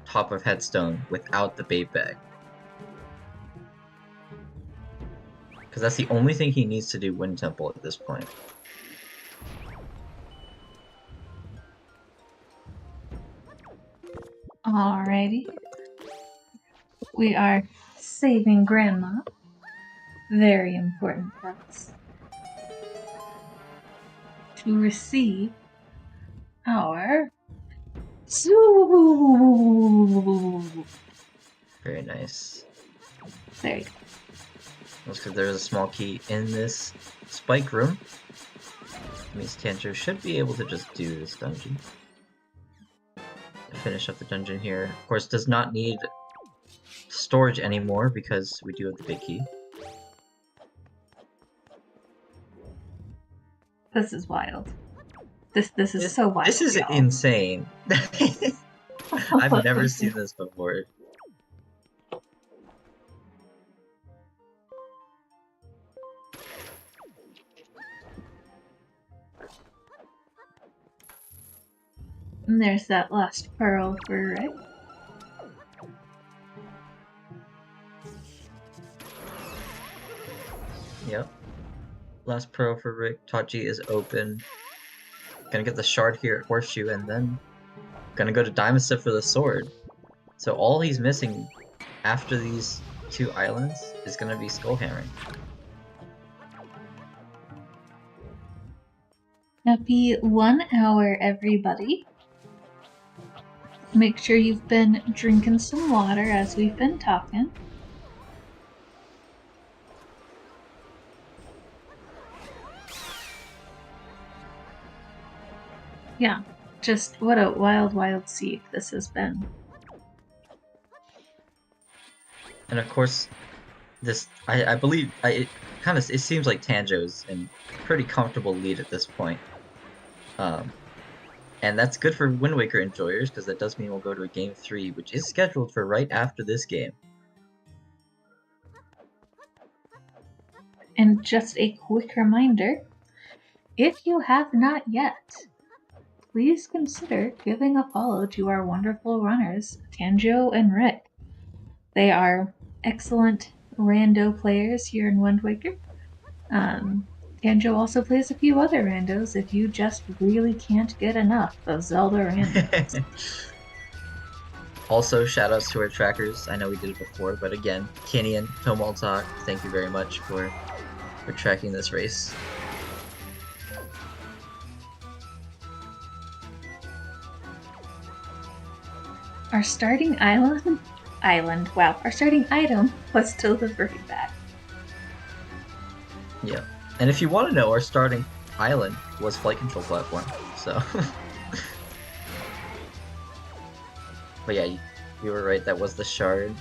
top of Headstone without the bait bag? Because that's the only thing he needs to do Wind Temple at this point. Alrighty. We are saving Grandma. Very important for us. To receive our Very nice. There you go. That's because there's a small key in this spike room. Means Tanjo should be able to just do this dungeon. Finish up the dungeon here. Of course, does not need storage anymore because we do have the big key. This is wild. This is so wild. This is insane. I've never seen this before. And there's that last pearl for Rick. Yep. Last pearl for Rick. Tachi is open. Gonna get the shard here at Horseshoe, and then gonna go to Diamond Step for the sword. So all he's missing after these two islands is gonna be Skull Hammering. Happy 1 hour, everybody. Make sure you've been drinking some water as we've been talking. Yeah, just what a wild, wild seek this has been. And of course, this I believe it seems like Tanjo's in pretty comfortable lead at this point. And that's good for Wind Waker enjoyers, because that does mean we'll go to a Game 3, which is scheduled for right after this game. And just a quick reminder, if you have not yet, please consider giving a follow to our wonderful runners, Tanjo and Rick. They are excellent rando players here in Wind Waker. Tanjo also plays a few other randos if you just really can't get enough of Zelda randos. Also, shoutouts to our trackers. I know we did it before, but again, Kenny and Tomaltalk, thank you very much for tracking this race. Our starting our starting item was delivery bag. Yeah. And if you want to know, our starting island was flight control platform, so. But yeah, you were right, that was the shard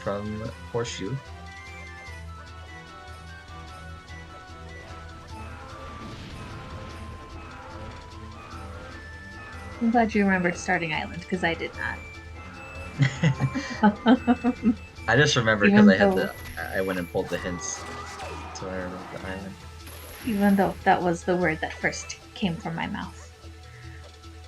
from Horseshoe. I'm glad you remembered starting island, because I did not. I just remembered because I went and pulled the hints. So I remember the island. Even though that was the word that first came from my mouth.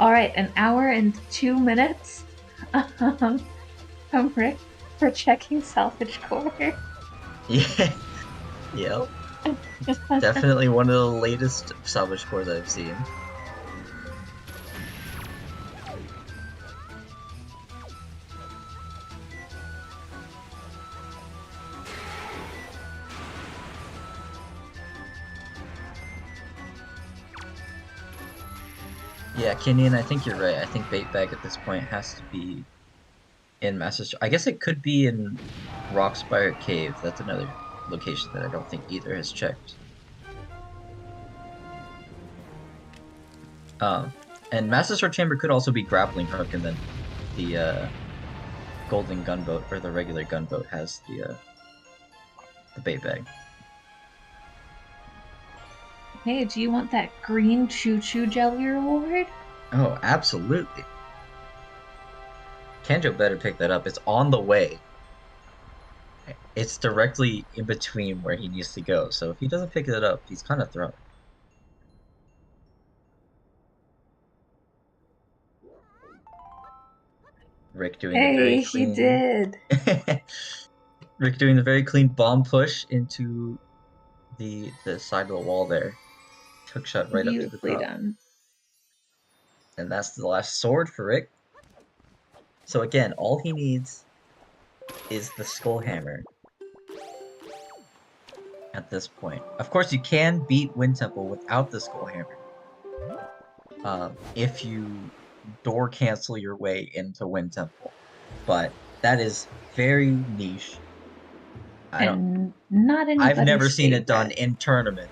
Alright, 1 hour and 2 minutes from Rick for checking salvage core. Yeah. Yep. Definitely one of the latest salvage cores I've seen. Yeah, Kenyan, I think you're right. I think bait bag at this point has to be in Master. I guess it could be in Rockspire Cave. That's another location that I don't think either has checked. And Master Sword Chamber could also be Grappling Hook, and then the Golden Gunboat, or the regular gunboat, has the bait bag. Hey, do you want that green choo-choo jelly reward? Oh, absolutely. Tanjo better pick that up. It's on the way. It's directly in between where he needs to go, so if he doesn't pick it up, he's kind of thrown. Rick doing the very he clean. did. Rick doing the very clean bomb push into the side of the wall there. Hook shot right up to the Beautifully top. done. And that's the last sword for Rick. So again, all he needs is the Skull Hammer at this point. Of course, you can beat Wind Temple without the Skull Hammer. If you door cancel your way into Wind Temple. But that is very niche. And not anybody. I've never seen it that. done in tournament.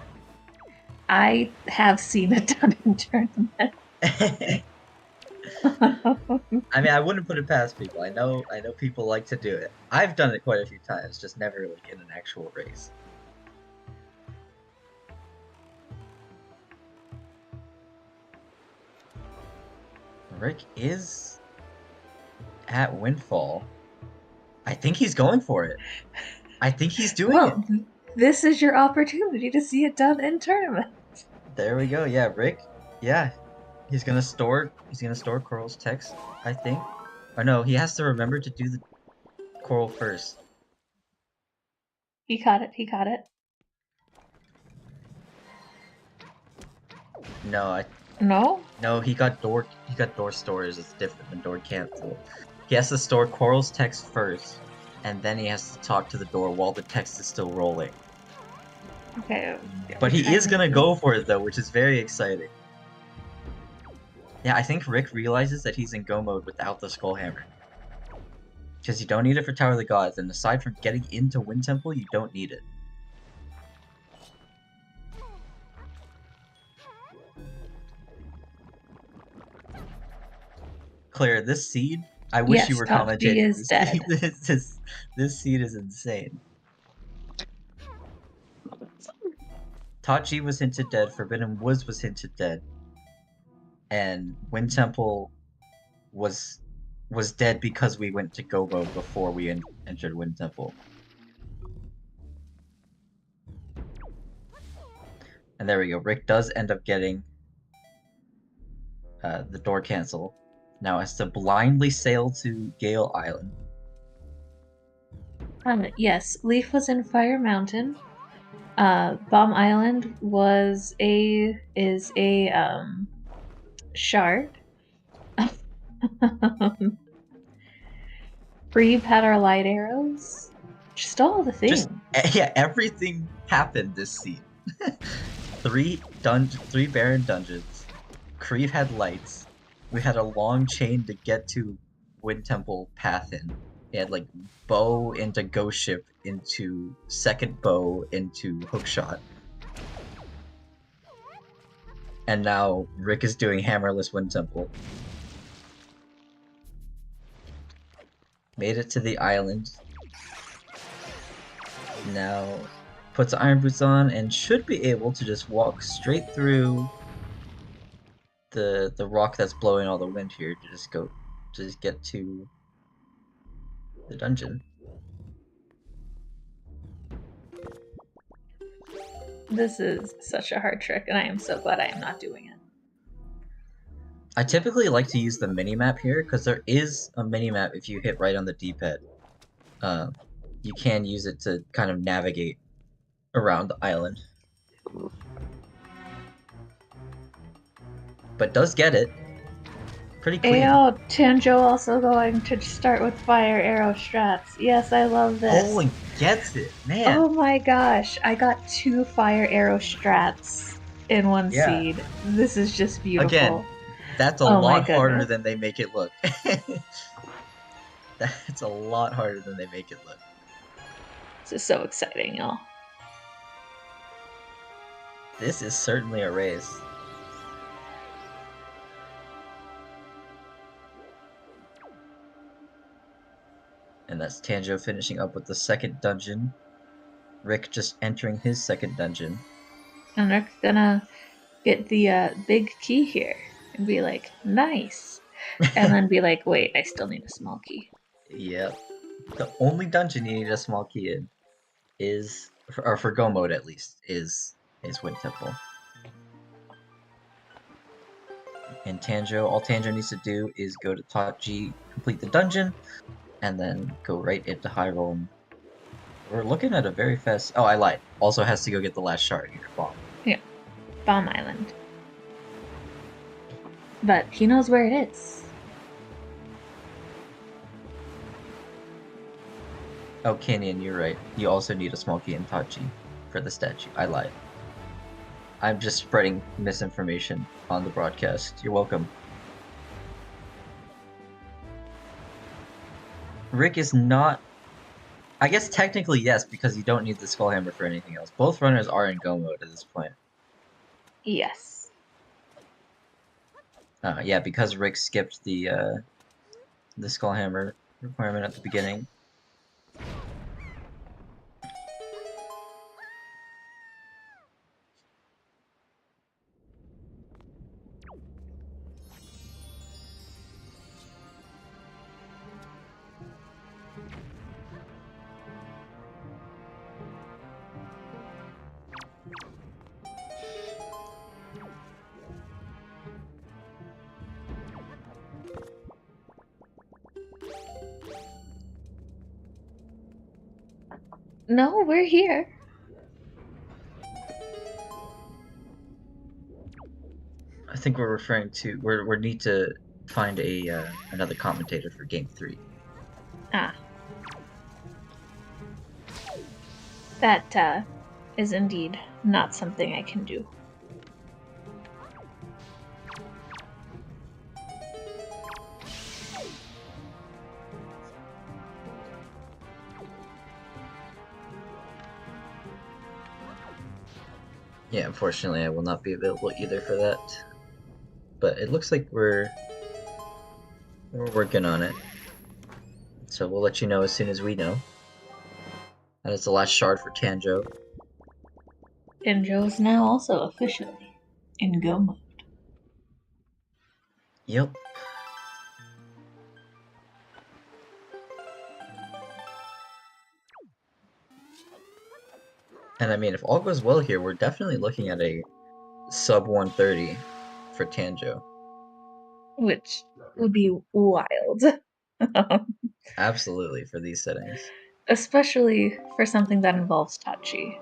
I have seen it done in tournament. I mean, I wouldn't put it past people. I know people like to do it. I've done it quite a few times, just never like in an actual race. Rick is at Windfall. I think he's going for it. I think he's doing it. This is your opportunity to see it done in tournament. There we go. Yeah, Rick. Yeah, he's gonna store Coral's text, I think. Or no, he has to remember to do the Coral first. He caught it. No, No, he got door stores. It's different than door cancel. He has to store Coral's text first, and then he has to talk to the door while the text is still rolling. Okay. But he is gonna go for it though, which is very exciting. Yeah, I think Rick realizes that he's in go mode without the Skull Hammer. Because you don't need it for Tower of the Gods, and aside from getting into Wind Temple, you don't need it. Claire, this seed, I wish you were commentating. Is dead. This seed is insane. Tachi was hinted dead, Forbidden Woods was hinted dead, and Wind Temple was dead because we went to go mode before we entered Wind Temple. And there we go. Rick does end up getting the door cancel. Now has to blindly sail to Gale Island. Yes, Leaf was in Fire Mountain. Bomb Island is a shard. Breve had our light arrows. Just all the things. Yeah, everything happened this scene. 3 Baron dungeons. Creve had lights. We had a long chain to get to Wind Temple Pathin. It had like bow into Ghost Ship into second bow into Hookshot. And now Rick is doing Hammerless Wind Temple. Made it to the island. Now puts Iron Boots on and should be able to just walk straight through the rock that's blowing all the wind here to just get to the dungeon. This is such a hard trick, and I am so glad I am not doing it. I typically like to use the mini-map here, because there is a mini-map if you hit right on the D-pad. You can use it to kind of navigate around the island. But does get it. Pretty clean. Ayo, Tanjo also going to start with fire arrow strats. Yes, I love this. Oh, and gets it, man. Oh my gosh, I got 2 fire arrow strats in one seed. This is just beautiful. Again, that's a lot harder than they make it look. That's a lot harder than they make it look. This is so exciting, y'all. This is certainly a race. And that's Tanjo finishing up with the second dungeon. Rick just entering his second dungeon. And Rick's gonna get the big key here and be like, nice. And then be like, wait, I still need a small key. Yep. The only dungeon you need a small key in is, or for Go mode at least, is Wind Temple. And Tanjo, all Tanjo needs to do is go to top G, complete the dungeon, and then go right into high roll. And we're looking at a very fast. Oh, I lied. Also has to go get the last shard here. Bomb. Yeah, Bomb Island. But he knows where it is. Oh, Canyon, you're right. You also need a small key in Tachi for the statue. I lied. I'm just spreading misinformation on the broadcast. You're welcome. Rick is not. I guess technically yes, because you don't need the Skull Hammer for anything else. Both runners are in go mode at this point. Yes. Yeah, because Rick skipped the Skull Hammer requirement at the beginning. No, we're here. I think we're referring to we need to find a another commentator for Game 3. Ah. That is indeed not something I can do. Yeah, unfortunately, I will not be available either for that. But it looks like we're working on it. So we'll let you know as soon as we know. That is the last shard for Tanjo. And Joe is now also officially in go mode. Yep. And I mean, if all goes well here, we're definitely looking at a sub 130 for Tanjo. Which would be wild. Absolutely, for these settings. Especially for something that involves Tachi.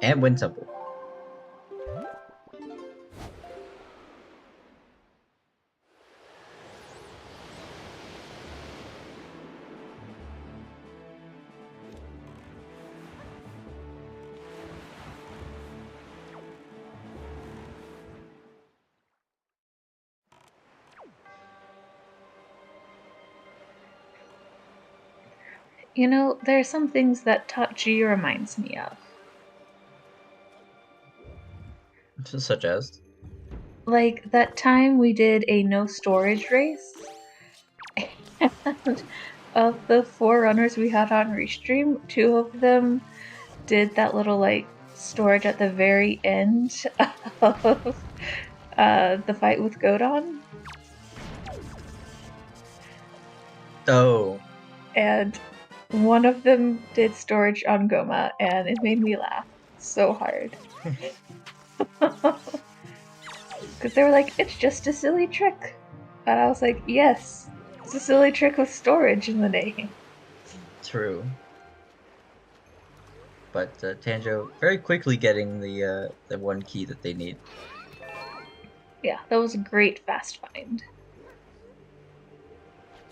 And Wind Temple. You know, there are some things that Tachi reminds me of. Such as? Like that time we did a no storage race, and of the 4 runners we had on Restream, 2 of them did that little like storage at the very end of the fight with Godon. Oh. And one of them did storage on Goma, and it made me laugh so hard. Because they were like, it's just a silly trick. And I was like, yes, it's a silly trick with storage in the name. True. But Tanjo very quickly getting the one key that they need. Yeah, that was a great fast find.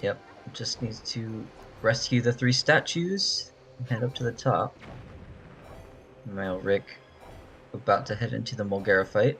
Yep, just needs to rescue the 3 statues and head up to the top. Meanwhile, Rick about to head into the Mulgara fight.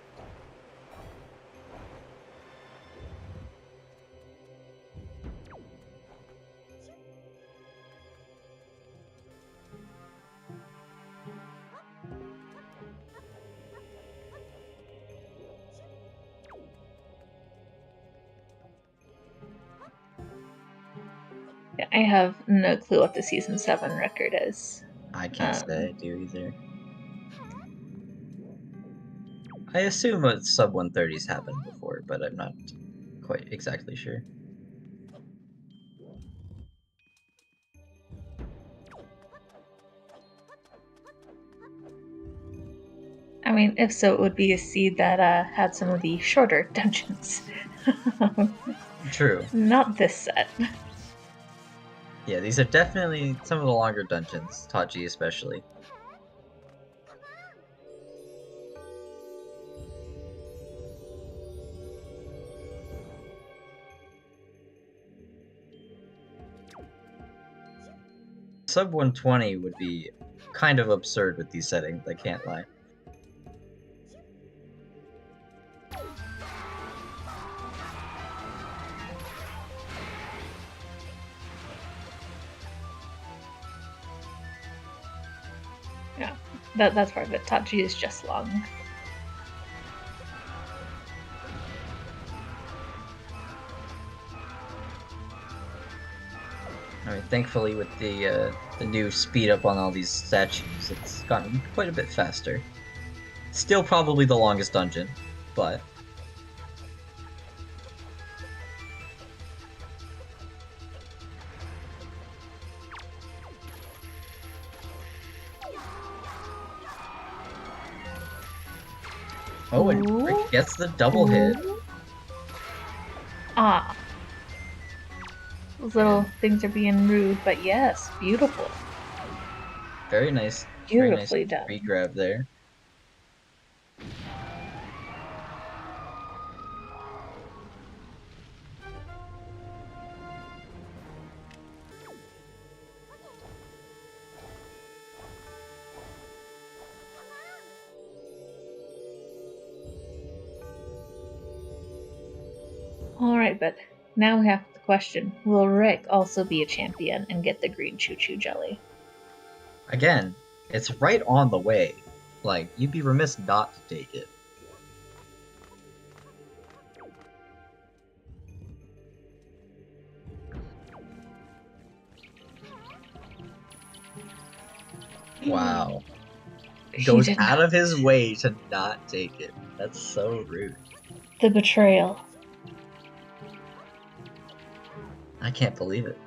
Yeah, I have no clue what the season 7 record is. I can't say I do either. I assume a sub 130s happened before, but I'm not quite exactly sure. I mean, if so, it would be a seed that had some of the shorter dungeons. True. Not this set. Yeah, these are definitely some of the longer dungeons, Taji especially. Sub 120 would be kind of absurd with these settings, I can't lie. Yeah, that's part of it. Tachi is just long. I mean, thankfully with the new speed up on all these statues, it's gotten quite a bit faster. Still probably the longest dungeon, but... Oh, and Rick gets the double hit. Ah. Those little things are being rude, but yes, beautiful. Very nice. Beautifully done. Re-grab there. Alright, but now we have the question, will Rick also be a champion and get the green choo-choo jelly? Again, it's right on the way. Like, you'd be remiss not to take it. Wow. Goes out of his way to not take it. That's so rude. The betrayal. I can't believe it.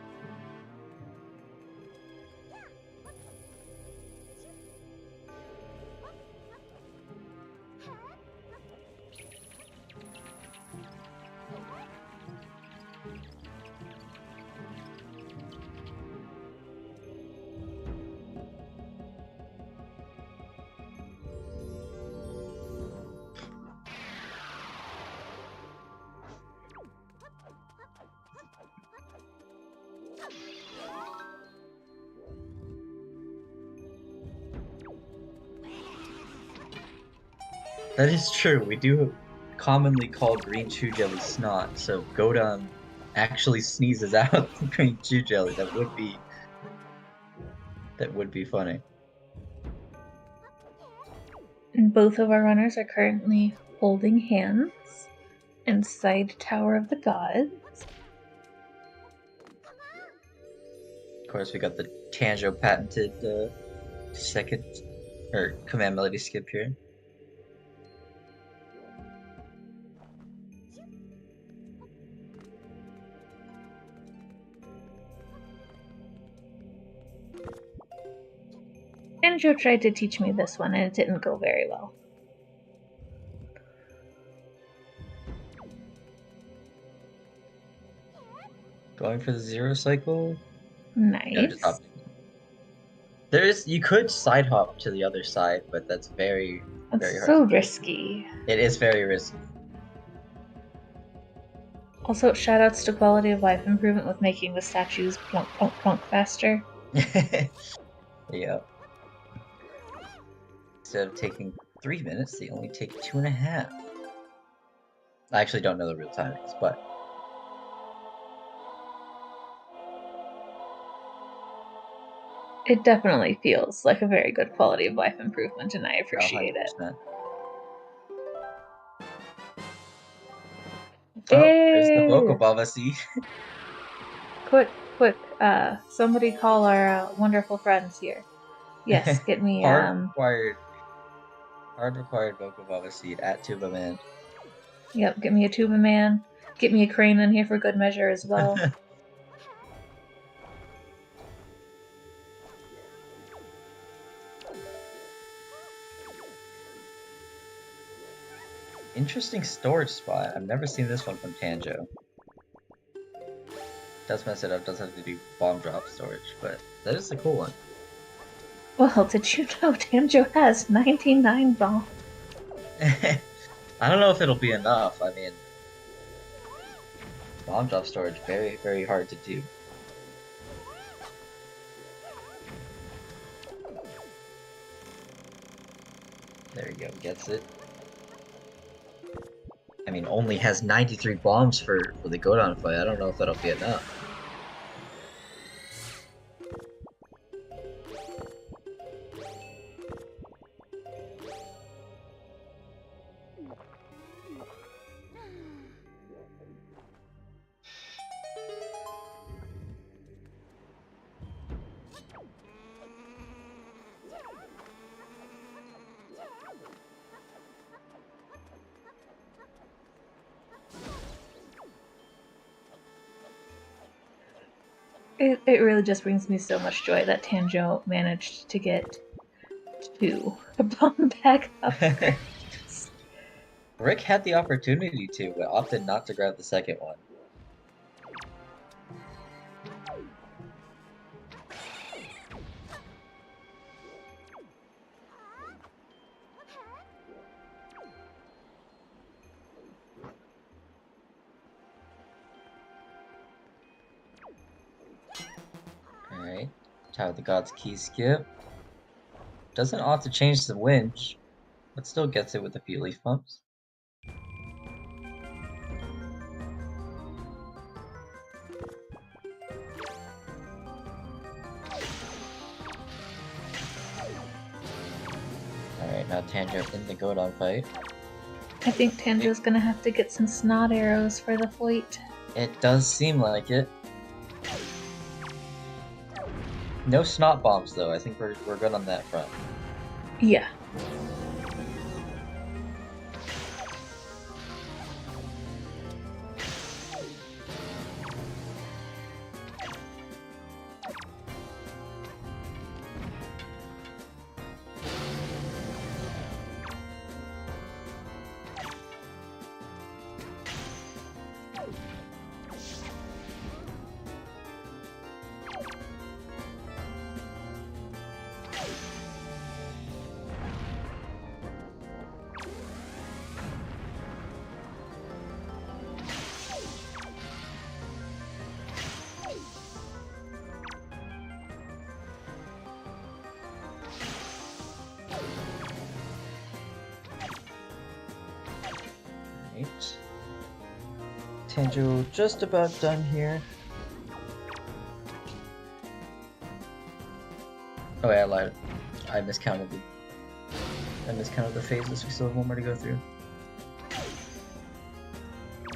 That is true. We do commonly call green chew jelly snot, so Godam actually sneezes out the green chew jelly. That would be funny. And both of our runners are currently holding hands inside Tower of the Gods. Of course, we got the Tanjo patented second or command melody skip here. Tanjo tried to teach me this one and it didn't go very well. Going for the zero cycle. Nice. You could side hop to the other side, but that's very hard. So risky. It is very risky. Also, shoutouts to quality of life improvement with making the statues plunk plunk plunk faster. Yeah. Instead of taking 3 minutes, they only take 2.5. I actually don't know the real timings, but it definitely feels like a very good quality of life improvement, and I appreciate 100%. it. Oh, there's the Boko Baba seed. Quick, somebody call our wonderful friends here. Yes, get me hard required Boko Baba seed at Tuba Man. Yep, get me a Tuba Man. Get me a crane in here for good measure as well. Interesting storage spot. I've never seen this one from Tanjo. Does mess it up, does have to do bomb drop storage, but that is a cool one. Well, did you know Tanjo has 99 bombs? I don't know if it'll be enough. I mean, bomb drop storage, very, very hard to do. There you go, gets it. I mean, only has 93 bombs for the Godon fight. I don't know if that'll be enough. It really just brings me so much joy that Tanjo managed to get 2 bomb back up. Rick had the opportunity to, but opted not to grab the second one. Alright, Tower of the Gods key skip. Doesn't opt to change the winch, but still gets it with a few leaf bumps. Alright, now Tanjo in the Godon fight. I think Tanjo's gonna have to get some snot arrows for the fleet. It does seem like it. No snot bombs though, I think we're good on that front. Yeah. Right. Tanjo just about done here. Oh wait, I lied. I miscounted the phases. We still have one more to go through.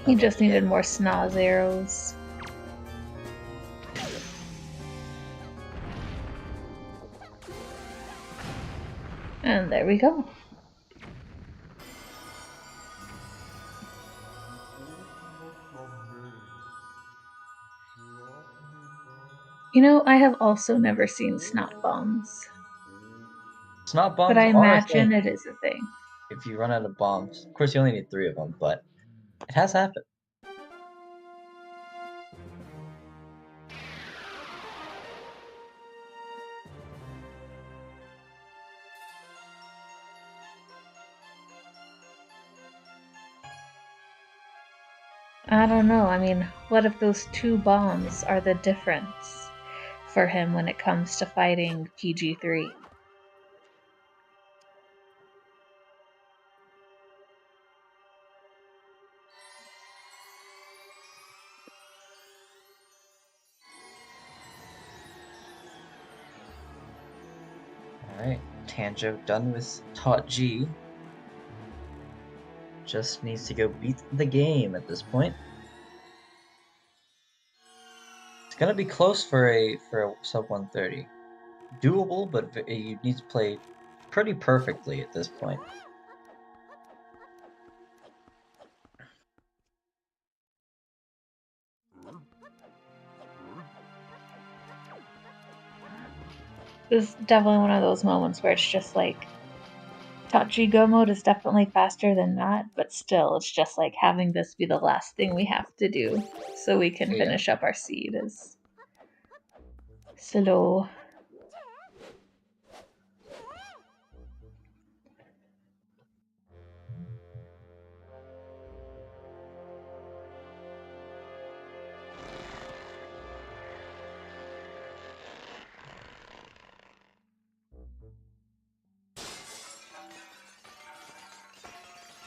He just needed more snoz arrows. And there we go. You know, I have also never seen snot bombs, Snot bombs but I are a imagine thing it is a thing. if you run out of bombs. Of course, you only need 3 of them, but it has happened. I don't know. I mean, what if those 2 bombs are the difference for him when it comes to fighting PG3? Alright, Tanjo done with Taught G. Just needs to go beat the game at this point. It's gonna be close for a sub 130. Doable, but you need to play pretty perfectly at this point. This is definitely one of those moments where it's just like, TWWR Go mode is definitely faster than not, but still, it's just like having this be the last thing we have to do so we can finish up our seed is slow.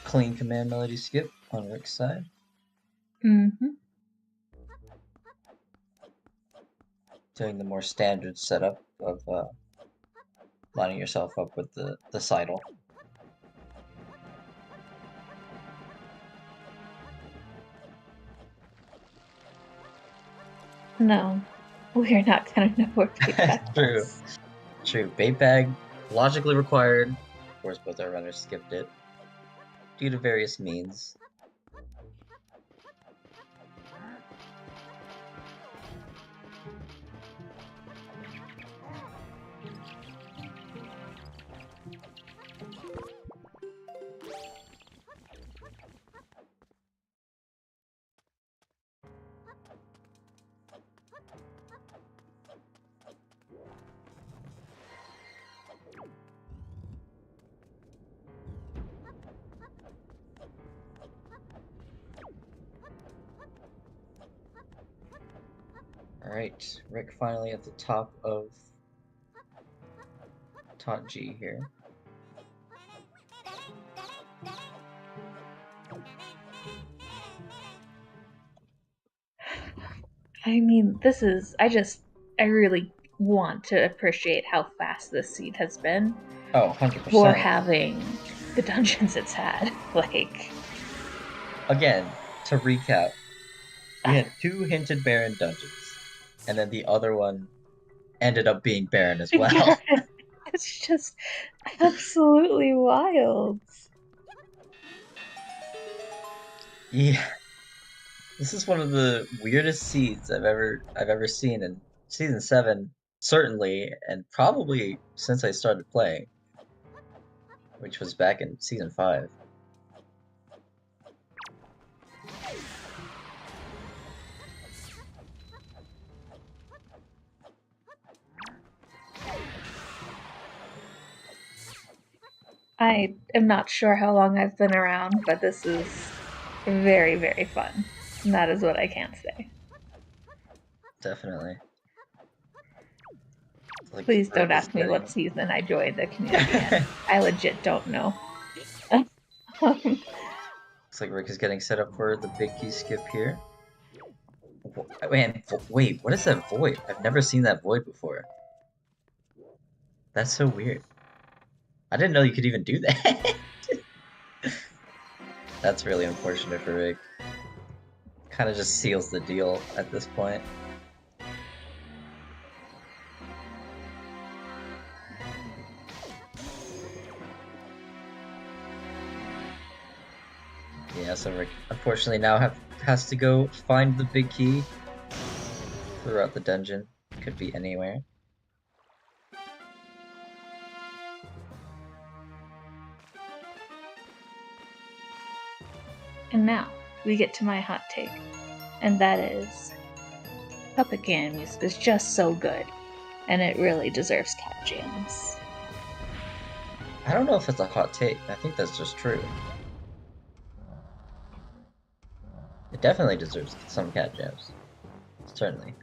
Clean command melody skip on Rick's side. Mm-hmm. Doing the more standard setup of lining yourself up with the sidle. No, we're not gonna know where bait bag True. was. True. Bait bag, logically required. Of course, both our runners skipped it due to various means. Alright, Rick finally at the top of Taunt G here. I mean, I really want to appreciate how fast this seed has been. Oh, 100%. For having the dungeons it's had. Like, again, to recap, we had 2 hinted Baron dungeons, and then the other one ended up being Baron as well. Yeah, it's just absolutely wild. Yeah. This is one of the weirdest seeds I've ever seen in Season 7, certainly, and probably since I started playing, which was back in Season 5. I am not sure how long I've been around, but this is very, very fun. And that is what I can say. Definitely. Like, Please don't Rick is ask me what getting- season I joined the community in. I legit don't know. Looks like Rick is getting set up for the big key skip here. Man, wait, what is that void? I've never seen that void before. That's so weird. I didn't know you could even do that. That's really unfortunate for Rick. Kind of just seals the deal at this point. Yeah, so Rick unfortunately now has to go find the big key throughout the dungeon. Could be anywhere. And now we get to my hot take, and that is Puppet Games is just so good, and it really deserves cat jams. I don't know if it's a hot take. I think that's just true. It definitely deserves some cat jams. Certainly.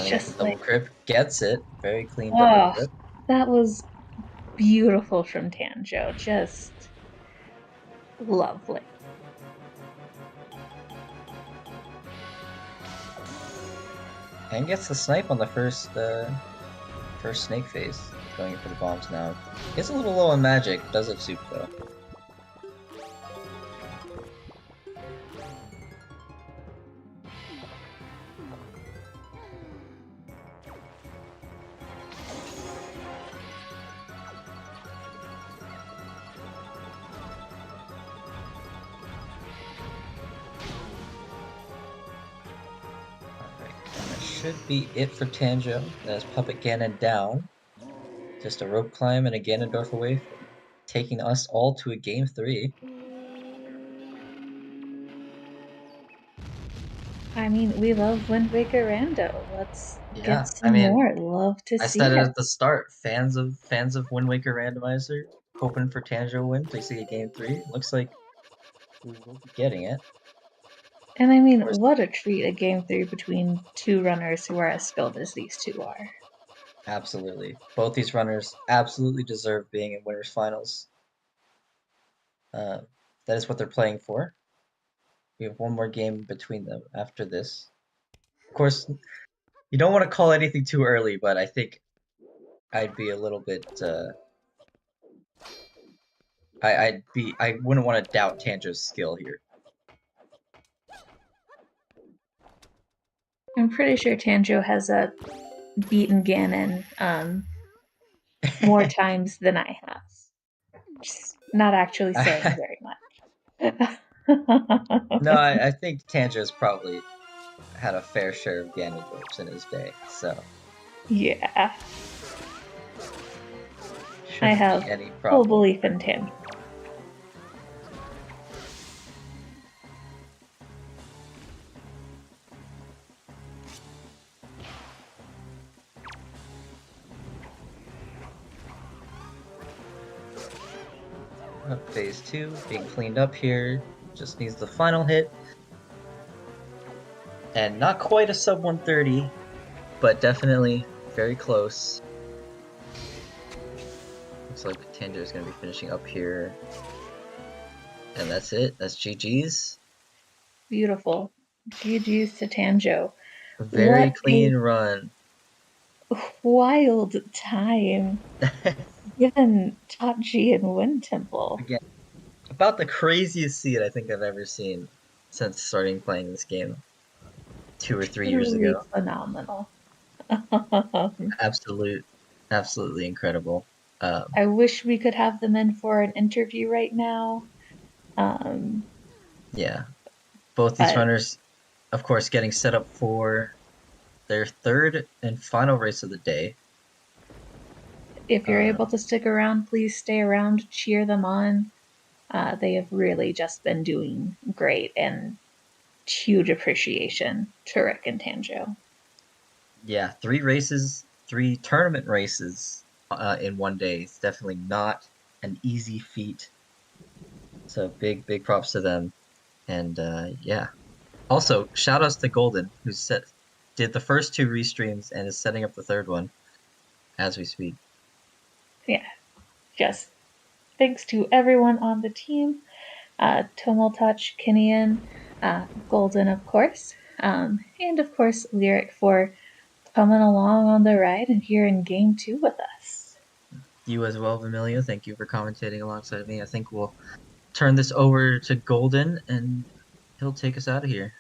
Just double like, grip gets it. Very clean double grip. That was beautiful from Tanjo. Just lovely. And gets the snipe on the first snake phase. Going in for the bombs now. Gets a little low on magic. Does have soup though. should be it for Tanjo. That's Puppet Ganon down. Just a rope climb and a Ganondorf away from taking us all to a game 3. I mean, we love Wind Waker Rando. Let's Yeah, get some more. Love to I see said it it. at the start. Fans of Wind Waker Randomizer, hoping for Tanjo win to see a game 3. Looks like we will be getting it. And I Of mean, course, what a treat a game 3 between two runners who are as skilled as these two are. absolutely. Both these runners absolutely deserve being in winners finals. That is what they're playing for. We have one more game between them after this. Of course, you don't want to call anything too early, but I think I'd be a little bit. I wouldn't want to doubt Tanjo's skill here. I'm pretty sure Tanjo has beaten Ganon more times than I have. Just not actually saying very much. No, I think Tanjo's probably had a fair share of Ganondorps in his day, so Yeah, I shouldn't have be any full problem. belief in Tanjo. Phase 2 being cleaned up here. Just needs the final hit. And not quite a sub 130, but definitely very close. Looks like Tanjo is going to be finishing up here. And that's it. That's GG's. Beautiful. GG's to Tanjo. Very What clean run. wild time given Tachi and Wind Temple. Again, about the craziest seed I think I've ever seen since starting playing this game 2 or 3 years Truly ago. phenomenal. Absolutely incredible. I wish we could have them in for an interview right now. Yeah, both these But runners, of course, getting set up for their third and final race of the day. if you're able to stick around, please stay around, cheer them on. They have really just been doing great, and huge appreciation to Rick and Tanjo. Yeah, 3 races, 3 tournament races in one day. It's definitely not an easy feat. So big props to them. And yeah. Also, shout outs to Golden, who did the first 2 restreams and is setting up the third one as we speak. Yeah, just thanks to everyone on the team. Touch, Kinian, Golden, of course, and of course Lyric for coming along on the ride and here in game 2 with us. You as well, Vermilio. Thank you for commentating alongside me. I think we'll turn this over to Golden and he'll take us out of here.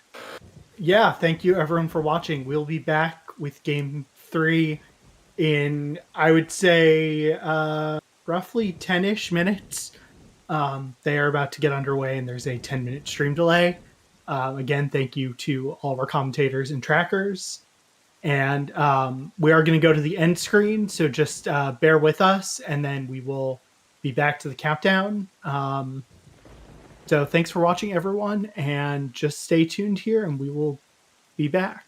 Yeah, thank you everyone for watching. We'll be back with game 3 in, I would say, roughly 10-ish minutes. They are about to get underway and there's a 10-minute stream delay. Again, thank you to all of our commentators and trackers. And we are going to go to the end screen, so just bear with us, and then we will be back to the countdown. So thanks for watching, everyone, and just stay tuned here, and we will be back.